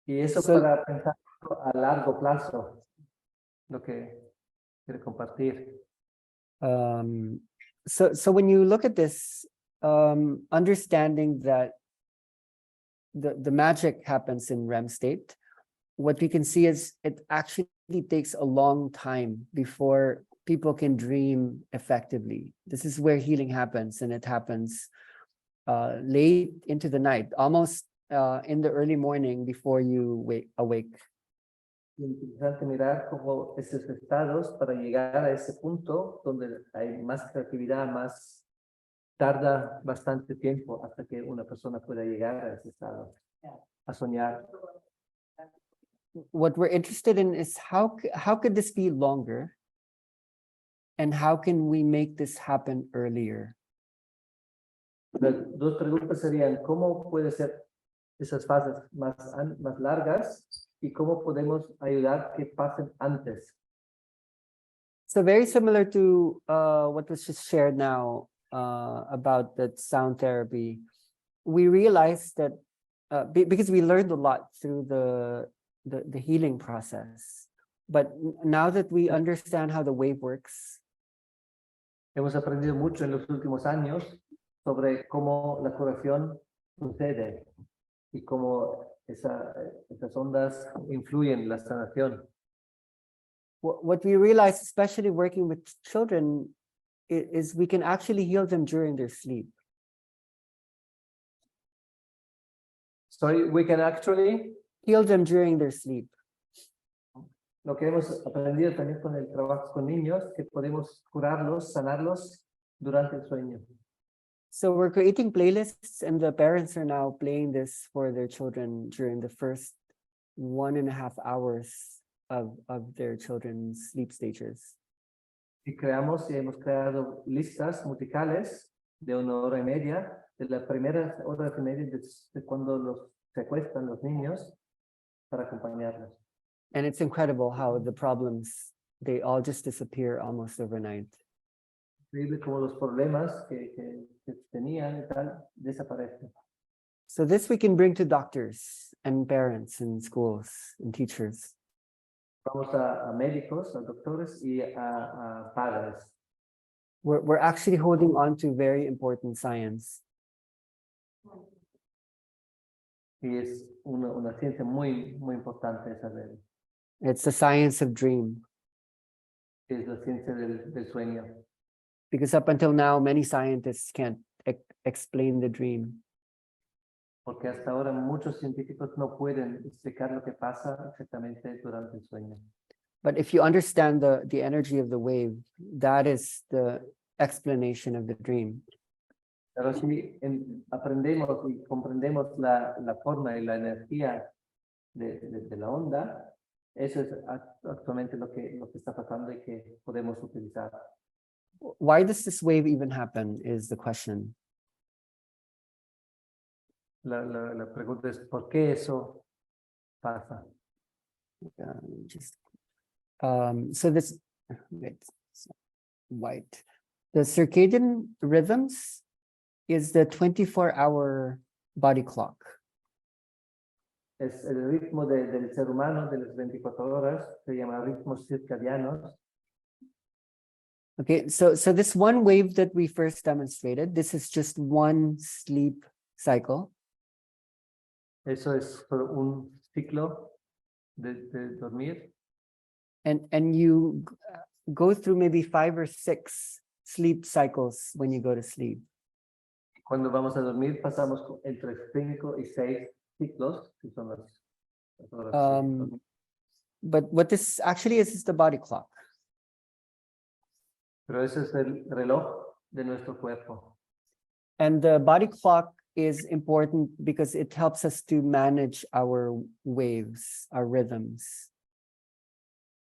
Y eso So- para pensar a largo plazo, lo que quiere compartir. So when you look at this, understanding that the magic happens in REM state, what we can see is it actually takes a long time before people can dream effectively. This is where healing happens, and it happens late into the night, almost in the early morning before you awake. Es interesante mirar cómo esos estados para llegar a ese punto donde hay más creatividad, más tarda bastante tiempo hasta que una persona pueda llegar a ese estado, a soñar. What we're interested in is how could this be longer, and how can we make this happen earlier? Las dos preguntas serían, ¿cómo puede ser esas fases más largas y cómo podemos ayudar que pasen antes? So very similar to what was just shared now about the sound therapy, we realized that because we learned a lot through the healing process, but now that we understand how the wave works, Hemos aprendido mucho en los últimos años sobre cómo la curación sucede y cómo esas ondas influyen en la sanación. what we realize, especially working with children, is we can actually heal them during their sleep. Sorry, we can actually. Heal them during their sleep. Lo que hemos aprendido también con el trabajo con niños, que podemos curarlos, sanarlos durante el sueño. So we're creating playlists, and the parents are now playing this for their children during the first 1.5 hours of their children's sleep stages. Y hemos creado listas musicales de 1 hora y media, de la primera hora y media de cuando se acuestan los niños para acompañarlos. And it's incredible how the problems, they all just disappear almost overnight. Increíble como los problemas que tenían y tal desaparecen. So this we can bring to doctors and parents and schools and teachers. Vamos a médicos, a doctores y a padres. We're actually holding on to very important science. Y es una ciencia muy importante esa de It's the science of dream. es la ciencia del sueño. Because up until now, many scientists can't explain the dream. Porque hasta ahora muchos científicos no pueden explicar lo que pasa exactamente durante el sueño. But if you understand the energy of the wave, that is the explanation of the dream. Pero si aprendemos y comprendemos la forma y la energía de la onda, eso es actualmente lo que está pasando y que podemos utilizar. Why does this wave even happen is the question. La pregunta es, ¿por qué eso pasa? So this, wait, white. The circadian rhythms is the 24-hour body clock. Es el ritmo del ser humano de las 24 horas, se llama ritmos circadianos. Okay, so this one wave that we first demonstrated, this is just one sleep cycle. Eso es solo un ciclo de dormir. And you go through maybe 5 or 6 sleep cycles when you go to sleep. Cuando vamos a dormir pasamos entre 5 y 6 ciclos, que son las horas de dormir. But what this actually is the body clock. Pero ese es el reloj de nuestro cuerpo. And the body clock is important because it helps us to manage our waves, our rhythms.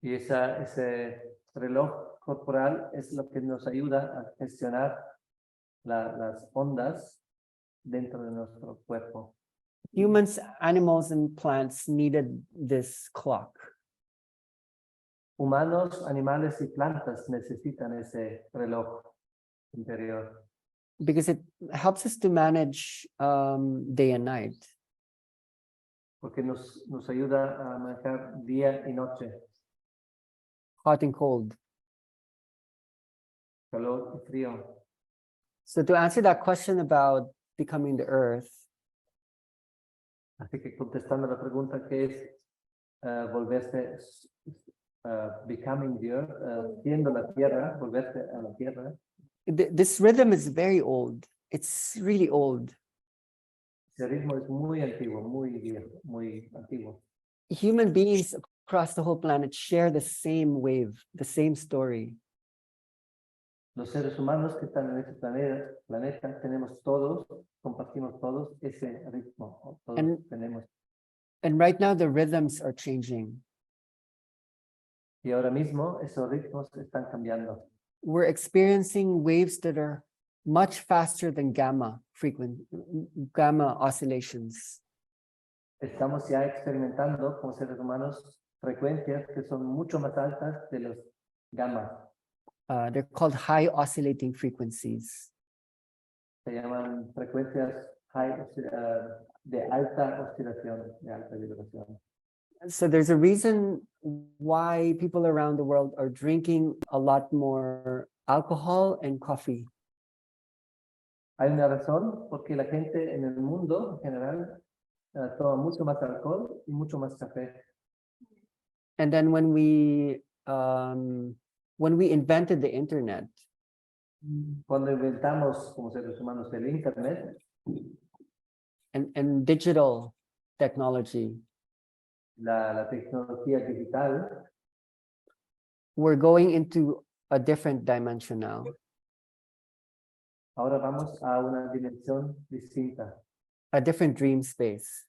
Y ese reloj corporal es lo que nos ayuda a gestionar las ondas dentro de nuestro cuerpo. Humans, animals, and plants needed this clock. Humanos, animales y plantas necesitan ese reloj interior Because it helps us to manage day and night. porque nos ayuda a manejar día y noche, Hot and cold. calor y frío. So to answer that question about becoming the earth, Así que contestando la pregunta que es volverse, becoming the earth, siendo la tierra, volverse a la tierra. this rhythm is very old. It's really old. Ese ritmo es muy antiguo, muy viejo, muy antiguo. Human beings across the whole planet share the same wave, the same story. Los seres humanos que están en este planeta tenemos todos, compartimos todos ese ritmo. Todos tenemos. And right now the rhythms are changing. Y ahora mismo esos ritmos están cambiando. We're experiencing waves that are much faster than gamma oscillations. Estamos ya experimentando como seres humanos frecuencias que son mucho más altas de los gamma. They're called high oscillating frequencies. Se llaman frecuencias de alta oscilación, de alta vibración. So there's a reason why people around the world are drinking a lot more alcohol and coffee. Hay una razón porque la gente en el mundo en general toma mucho más alcohol y mucho más café. And then when we invented the internet, Cuando inventamos como seres humanos el internet and digital technology, la tecnología digital, we're going into a different dimension now. ahora vamos a una dimensión distinta. A different dream space.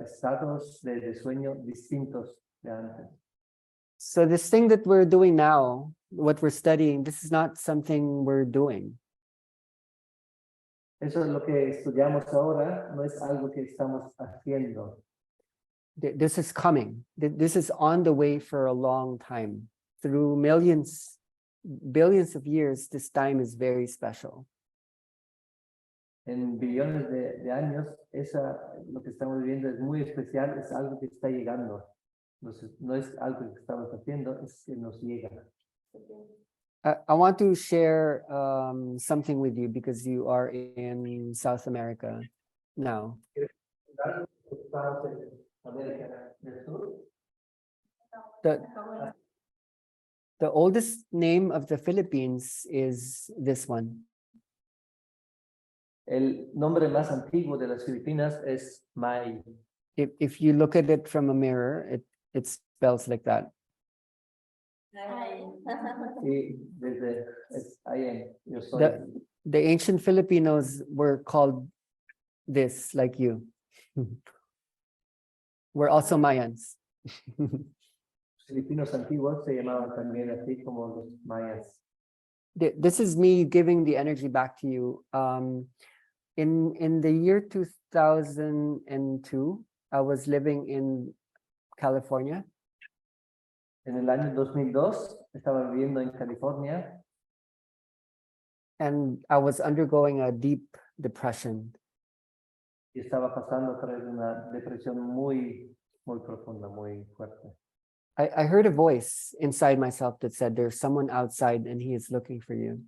Estados de sueño distintos de antes. So this thing that we're doing now, what we're studying, this is not something we're doing. Eso es lo que estudiamos ahora, no es algo que estamos haciendo. This is coming. This is on the way for a long time. Through millions, billions of years, this time is very special. En billones de años, lo que estamos viviendo es muy especial, es algo que está llegando. Entonces, no es algo que estamos haciendo, es que nos llega. I want to share something with you because you are in South America now. The oldest name of the Philippines is this one. El nombre más antiguo de las Filipinas es Mayo. If you look at it from a mirror, it spells like that. Y desde yo soy. The ancient Filipinos were called this, like you. We're also Mayans. Filipinos antiguos se llamaban también así como los mayas. This is me giving the energy back to you. In the year 2002, I was living in California. En el año 2002 estaba viviendo en California. And I was undergoing a deep depression. Y estaba pasando a través de una depresión muy profunda, muy fuerte. I heard a voice inside myself that said, there's someone outside and he is looking for you.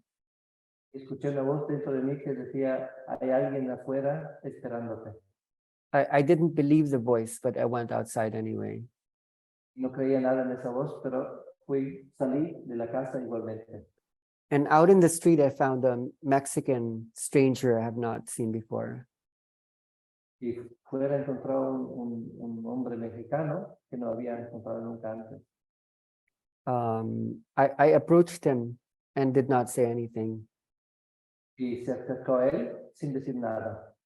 Escuché una voz dentro de mí que decía, hay alguien afuera esperándote. I didn't believe the voice, but I went outside anyway. No creía nada en esa voz, pero salí de la casa igualmente. And out in the street, I found a Mexican stranger I have not seen before. Y fuera encontró un hombre mexicano que no había encontrado nunca antes. I approached him and did not say anything. Y se acercó a él sin decir nada.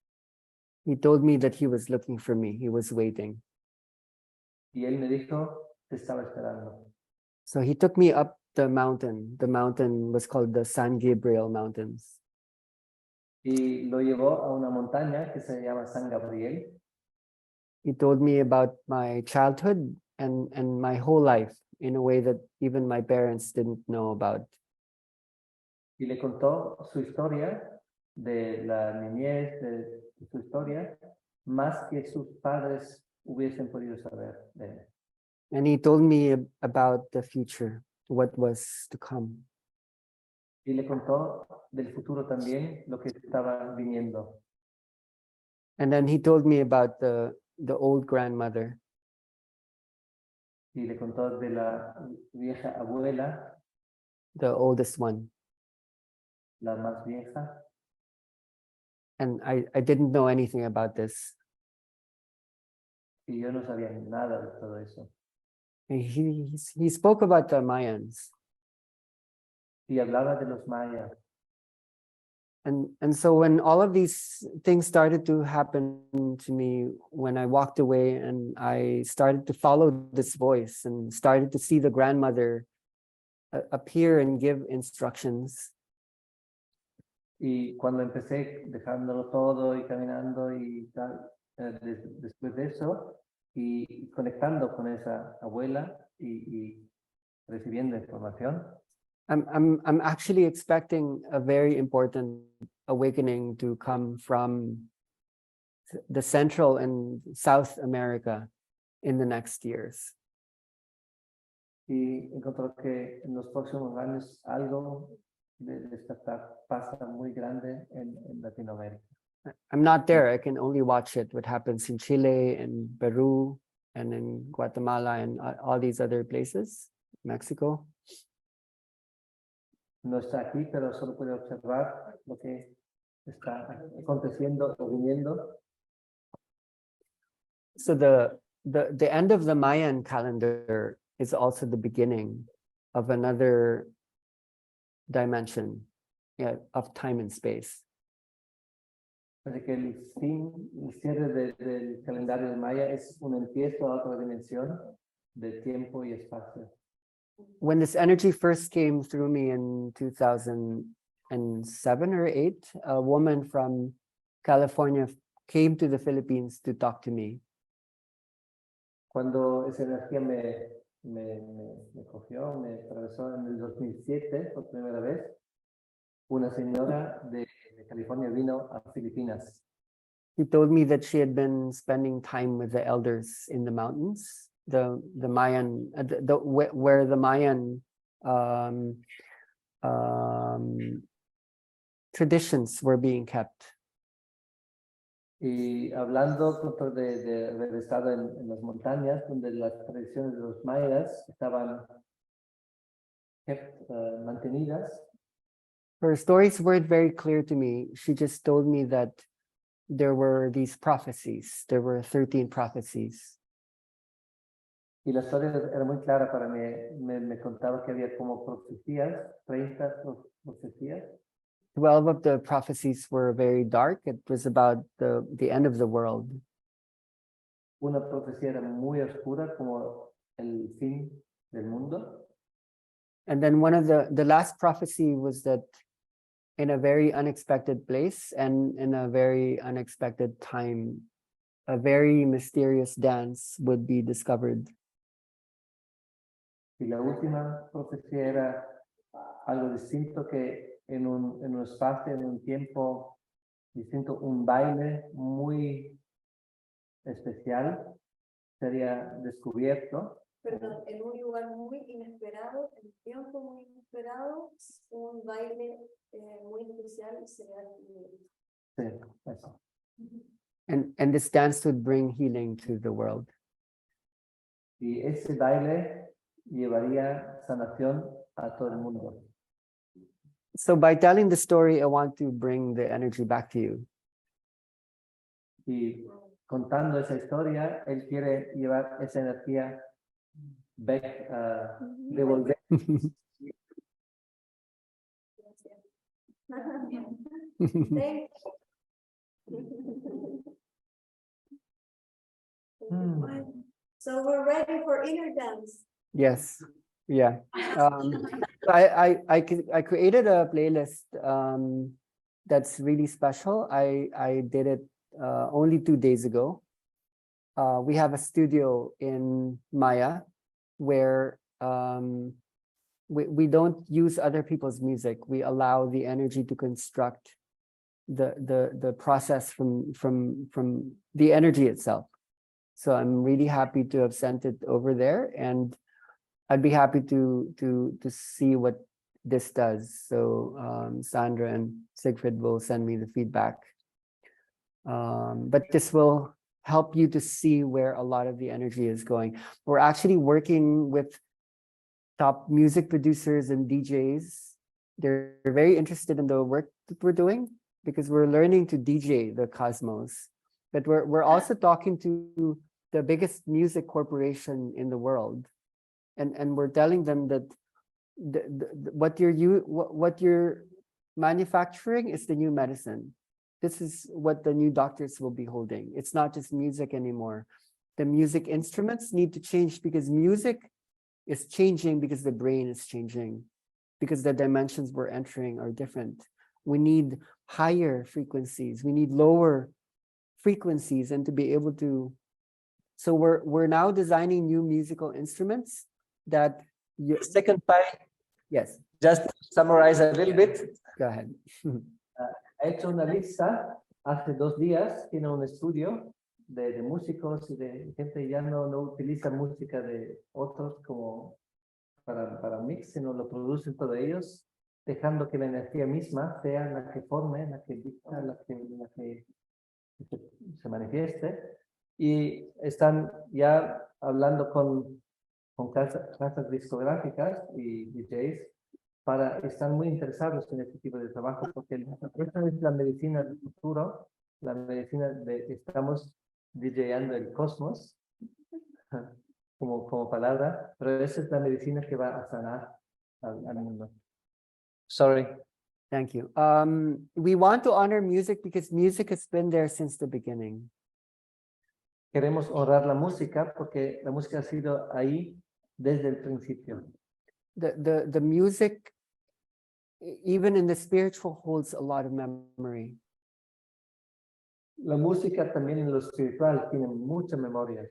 He told me that he was looking for me. He was waiting. Y él me dijo, te estaba esperando. So he took me up the mountain. The mountain was called the San Gabriel Mountains. Y lo llevó a una montaña que se llama San Gabriel. He told me about my childhood and my whole life in a way that even my parents didn't know about. Y le contó su historia de la niñez, de su historia, más que sus padres hubiesen podido saber de él. And he told me about the future, what was to come. Y le contó del futuro también, lo que estaba viniendo. And then he told me about the old grandmother. Y le contó de la vieja abuela, The oldest one. la más vieja. And I didn't know anything about this. Y yo no sabía nada de todo eso. And he spoke about the Mayans. Y hablaba de los mayas. And so when all of these things started to happen to me, when I walked away and I started to follow this voice and started to see the grandmother appear and give instructions, Y cuando empecé dejándolo todo y caminando y tal, después de eso, y conectando con esa abuela y recibiendo información, I'm actually expecting a very important awakening to come from the Central and South America in the next years. y encontró que en los próximos años algo de esta pasa muy grande en Latinoamérica. I'm not there. I can only watch it, what happens in Chile and Peru and in Guatemala and all these other places, Mexico. No está aquí, pero solo puede observar lo que está aconteciendo o viniendo. So the end of the Mayan calendar is also the beginning of another dimension, yeah, of time and space. Así que el cierre del calendario de Maya es un empiezo a otra dimensión de tiempo y espacio. When this energy first came through me in 2007 or 8, a woman from California came to the Philippines to talk to me. Cuando esa energía me cogió, me atravesó en el 2007 por primera vez, una señora de California vino a Filipinas. She told me that she had been spending time with the elders in the mountains, the Mayan, where the Mayan traditions were being kept. Y hablando de haber estado en las montañas, donde las tradiciones de los mayas estaban mantenidas. Her stories weren't very clear to me. She just told me that there were these prophecies. There were 13 prophecies. Y la historia era muy clara para mí. Me contaba que había como profecías, 30 profecías. 12 of the prophecies were very dark. It was about the end of the world. Una profecía era muy oscura, como el fin del mundo. And then one of the last prophecy was that in a very unexpected place and in a very unexpected time, a very mysterious dance would be discovered. Y la última profecía era algo distinto, que en un espacio, en un tiempo distinto, un baile muy especial sería descubierto. Perdón, en un lugar muy inesperado, en tiempo muy inesperado, un baile muy especial sería descubierto. Sí, eso. And this dance would bring healing to the world. Y ese baile llevaría sanación a todo el mundo. So by telling the story, I want to bring the energy back to you. Y contando esa historia, él quiere llevar esa energía back, devolver. Thank So we're ready for inner dance. Yes. Yeah. I created a playlist that's really special. I did it only 2 days ago. We have a studio in Maya where we don't use other people's music. We allow the energy to construct the process from the energy itself. So I'm really happy to have sent it over there, and I'd be happy to see what this does. So Sandra and Siegfried will send me the feedback. But this will help you to see where a lot of the energy is going. We're actually working with top music producers and DJs. They're very interested in the work that we're doing because we're learning to DJ the cosmos. But we're also talking to the biggest music corporation in the world. And we're telling them that what you're manufacturing is the new medicine. This is what the new doctors will be holding. It's not just music anymore. The music instruments need to change because music is changing because the brain is changing, because the dimensions we're entering are different. We need higher frequencies. We need lower frequencies, and to be able to. So we're now designing new musical instruments that you. Second part, Yes, just to summarize a little bit, go ahead. ha hecho una lista hace 2 días, tiene un estudio de músicos y de gente ya no utiliza música de otros como para mix, sino lo producen todos ellos, dejando que la energía misma sea la que forme, la que dicta, la que se manifieste. Y están ya hablando con casas discográficas y DJs están muy interesados en este tipo de trabajo porque esta es la medicina del futuro, la medicina estamos DJando el cosmos como palabra, pero esa es la medicina que va a sanar al mundo. Sorry. Thank you. We want to honor music because music has been there since the beginning. Queremos honrar la música porque la música ha sido ahí desde el principio. The music, even in the spiritual, holds a lot of memory. La música también en lo espiritual tiene mucha memoria.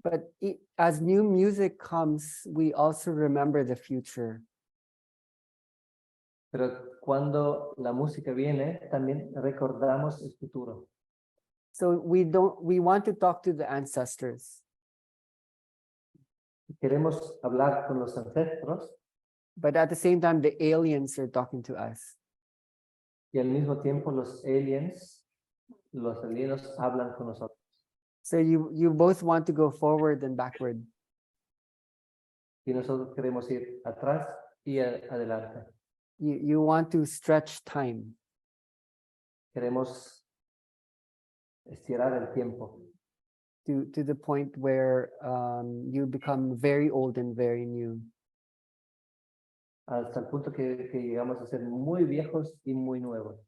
But as new music comes, we also remember the future. Pero cuando la música viene, también recordamos el futuro. So we want to talk to the ancestors. Queremos hablar con los ancestros. But at the same time, the aliens are talking to us. Y al mismo tiempo los alienos hablan con nosotros. So you both want to go forward and backward. Y nosotros queremos ir atrás y adelante. You want to stretch time. Queremos estirar el tiempo. To the point where you become very old and very new. Hasta el punto que llegamos a ser muy viejos y muy nuevos.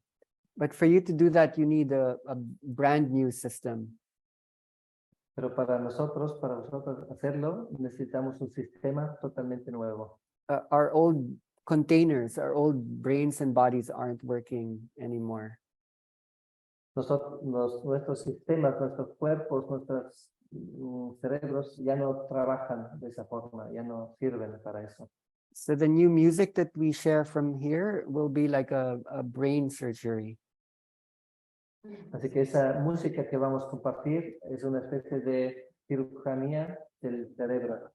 But for you to do that, you need a brand new system. Pero para nosotros hacerlo, necesitamos un sistema totalmente nuevo. Our old containers, our old brains and bodies aren't working anymore. Nuestros sistemas, nuestros cuerpos, nuestros cerebros ya no trabajan de esa forma, ya no sirven para eso. So the new music that we share from here will be like a brain surgery. Así que esa música que vamos a compartir es una especie de cirugía del cerebro.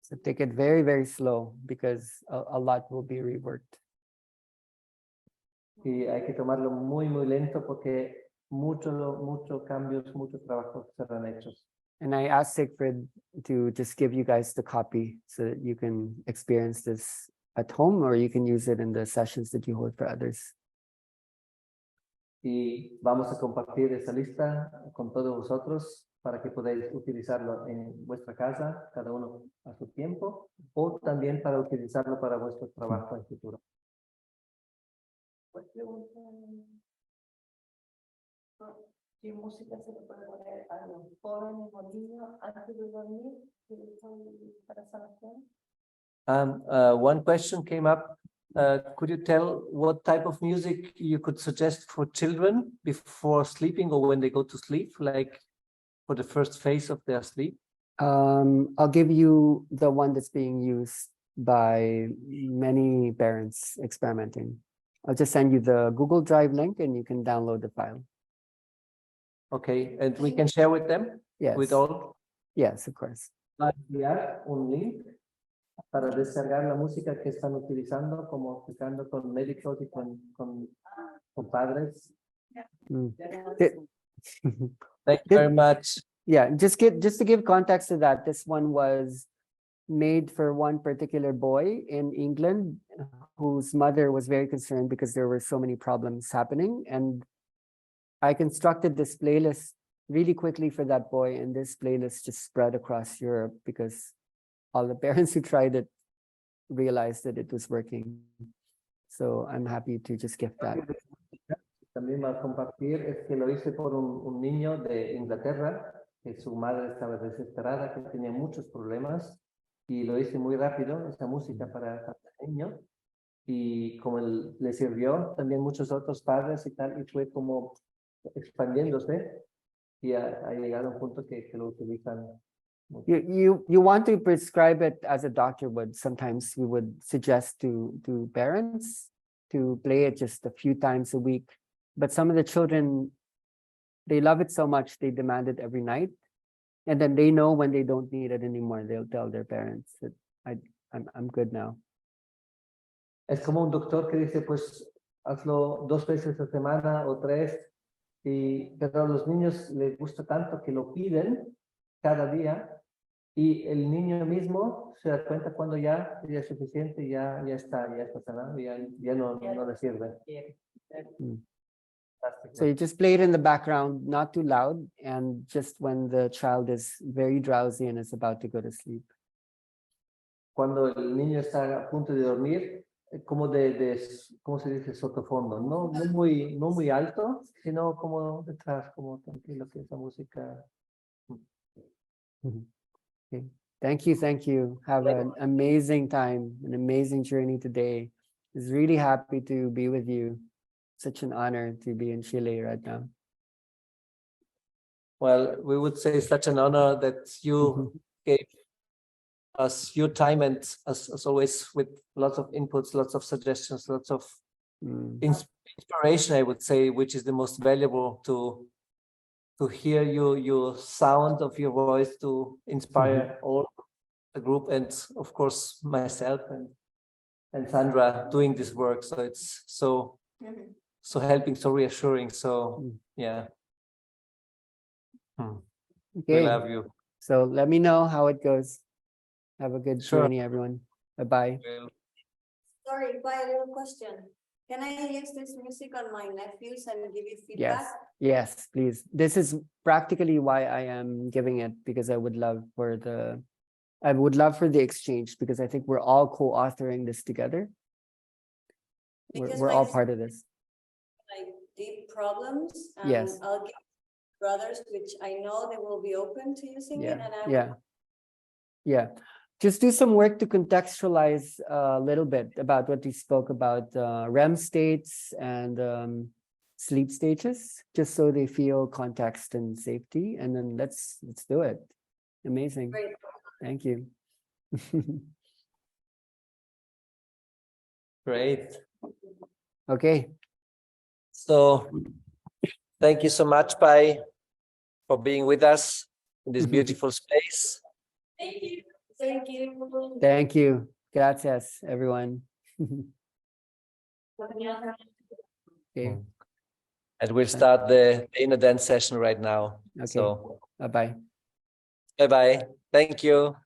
So take it very, very slow because a lot will be reworked. Y hay que tomarlo muy, muy lento porque muchos cambios, muchos trabajos serán hechos. And I asked Sigfrid to just give you guys the copy so that you can experience this at home, or you can use it in the sessions that you hold for others. Y vamos a compartir esa lista con todos vosotros para que podáis utilizarlo en vuestra casa, cada uno a su tiempo, o también para utilizarlo para vuestro trabajo en futuro. Pues preguntan, ¿qué música se le puede poner a los jóvenes o niños antes de dormir para sanación? One question came up. Could you tell what type of music you could suggest for children before sleeping or when they go to sleep, like for the first phase of their sleep? I'll give you the one that's being used by many parents experimenting. I'll just send you the Google Drive link and you can download the file. Okay, and we can share with them, Yes. with all. Yes, of course. Va a enviar un link para descargar la música que están utilizando, como aplicando con médicos y con padres. Mm. Thank you very much. Yeah, just to give context to that, this one was made for one particular boy in England whose mother was very concerned because there were so many problems happening. And I constructed this playlist really quickly for that boy, and this playlist just spread across Europe because all the parents who tried it realized that it was working. So I'm happy to just gift that. También va a compartir es que lo hice por un niño de Inglaterra, que su madre estaba desesperada, que tenía muchos problemas, y lo hice muy rápido, esa música para el niño, y como le sirvió también muchos otros padres y tal, y fue como expandiéndose, y ha llegado a un punto que lo utilizan. You want to prescribe it as a doctor would. Sometimes we would suggest to parents to play it just a few times a week. But some of the children, they love it so much, they demand it every night. And then they know when they don't need it anymore, they'll tell their parents that I'm good now. Es como un doctor que dice, pues, hazlo 2 veces a semana o 3, pero a los niños les gusta tanto que lo piden cada día, y el niño mismo se da cuenta cuando ya es suficiente, ya está sanado, ya no le sirve. So you just play it in the background, not too loud, and just when the child is very drowsy and is about to go to sleep. Cuando el niño está a punto de dormir, como ¿cómo se dice? Sotofondo, no muy alto, sino como detrás, como tranquilo, que esa música. Okay. Thank you. Have an amazing time, an amazing journey today. I was really happy to be with you. Such an honor to be in Chile right now. Well, we would say it's such an honor that you gave us your time, and as always with lots of inputs, lots of suggestions, lots of inspiration, I would say, which is the most valuable to hear your sound of your voice, to inspire all the group, and of course myself and Sandra doing this work. So it's so helping, so reassuring. So yeah. Okay. We love you. So let me know how it goes. Have a good journey, everyone. Bye-bye. Sorry, a little question. Can I use this music on my nephews and give you feedback? Yes, please. This is practically why I am giving it, because I would love for the exchange, because I think we're all co-authoring this together. We're all part of this. Like deep problems. And Yes. I'll give brothers, which I know they will be open to using it. And Yeah. Just do some work to contextualize a little bit about what we spoke about, REM states and sleep stages, just so they feel context and safety. And then let's do it. Amazing. Great. Thank you. Great. Okay. So thank you so much, Pai, for being with us in this beautiful space. Thank you. Thank you. Thank you. Gracias, everyone. Okay. And we'll start the inner dance session right now. Okay. So Bye-bye. bye-bye. Thank you.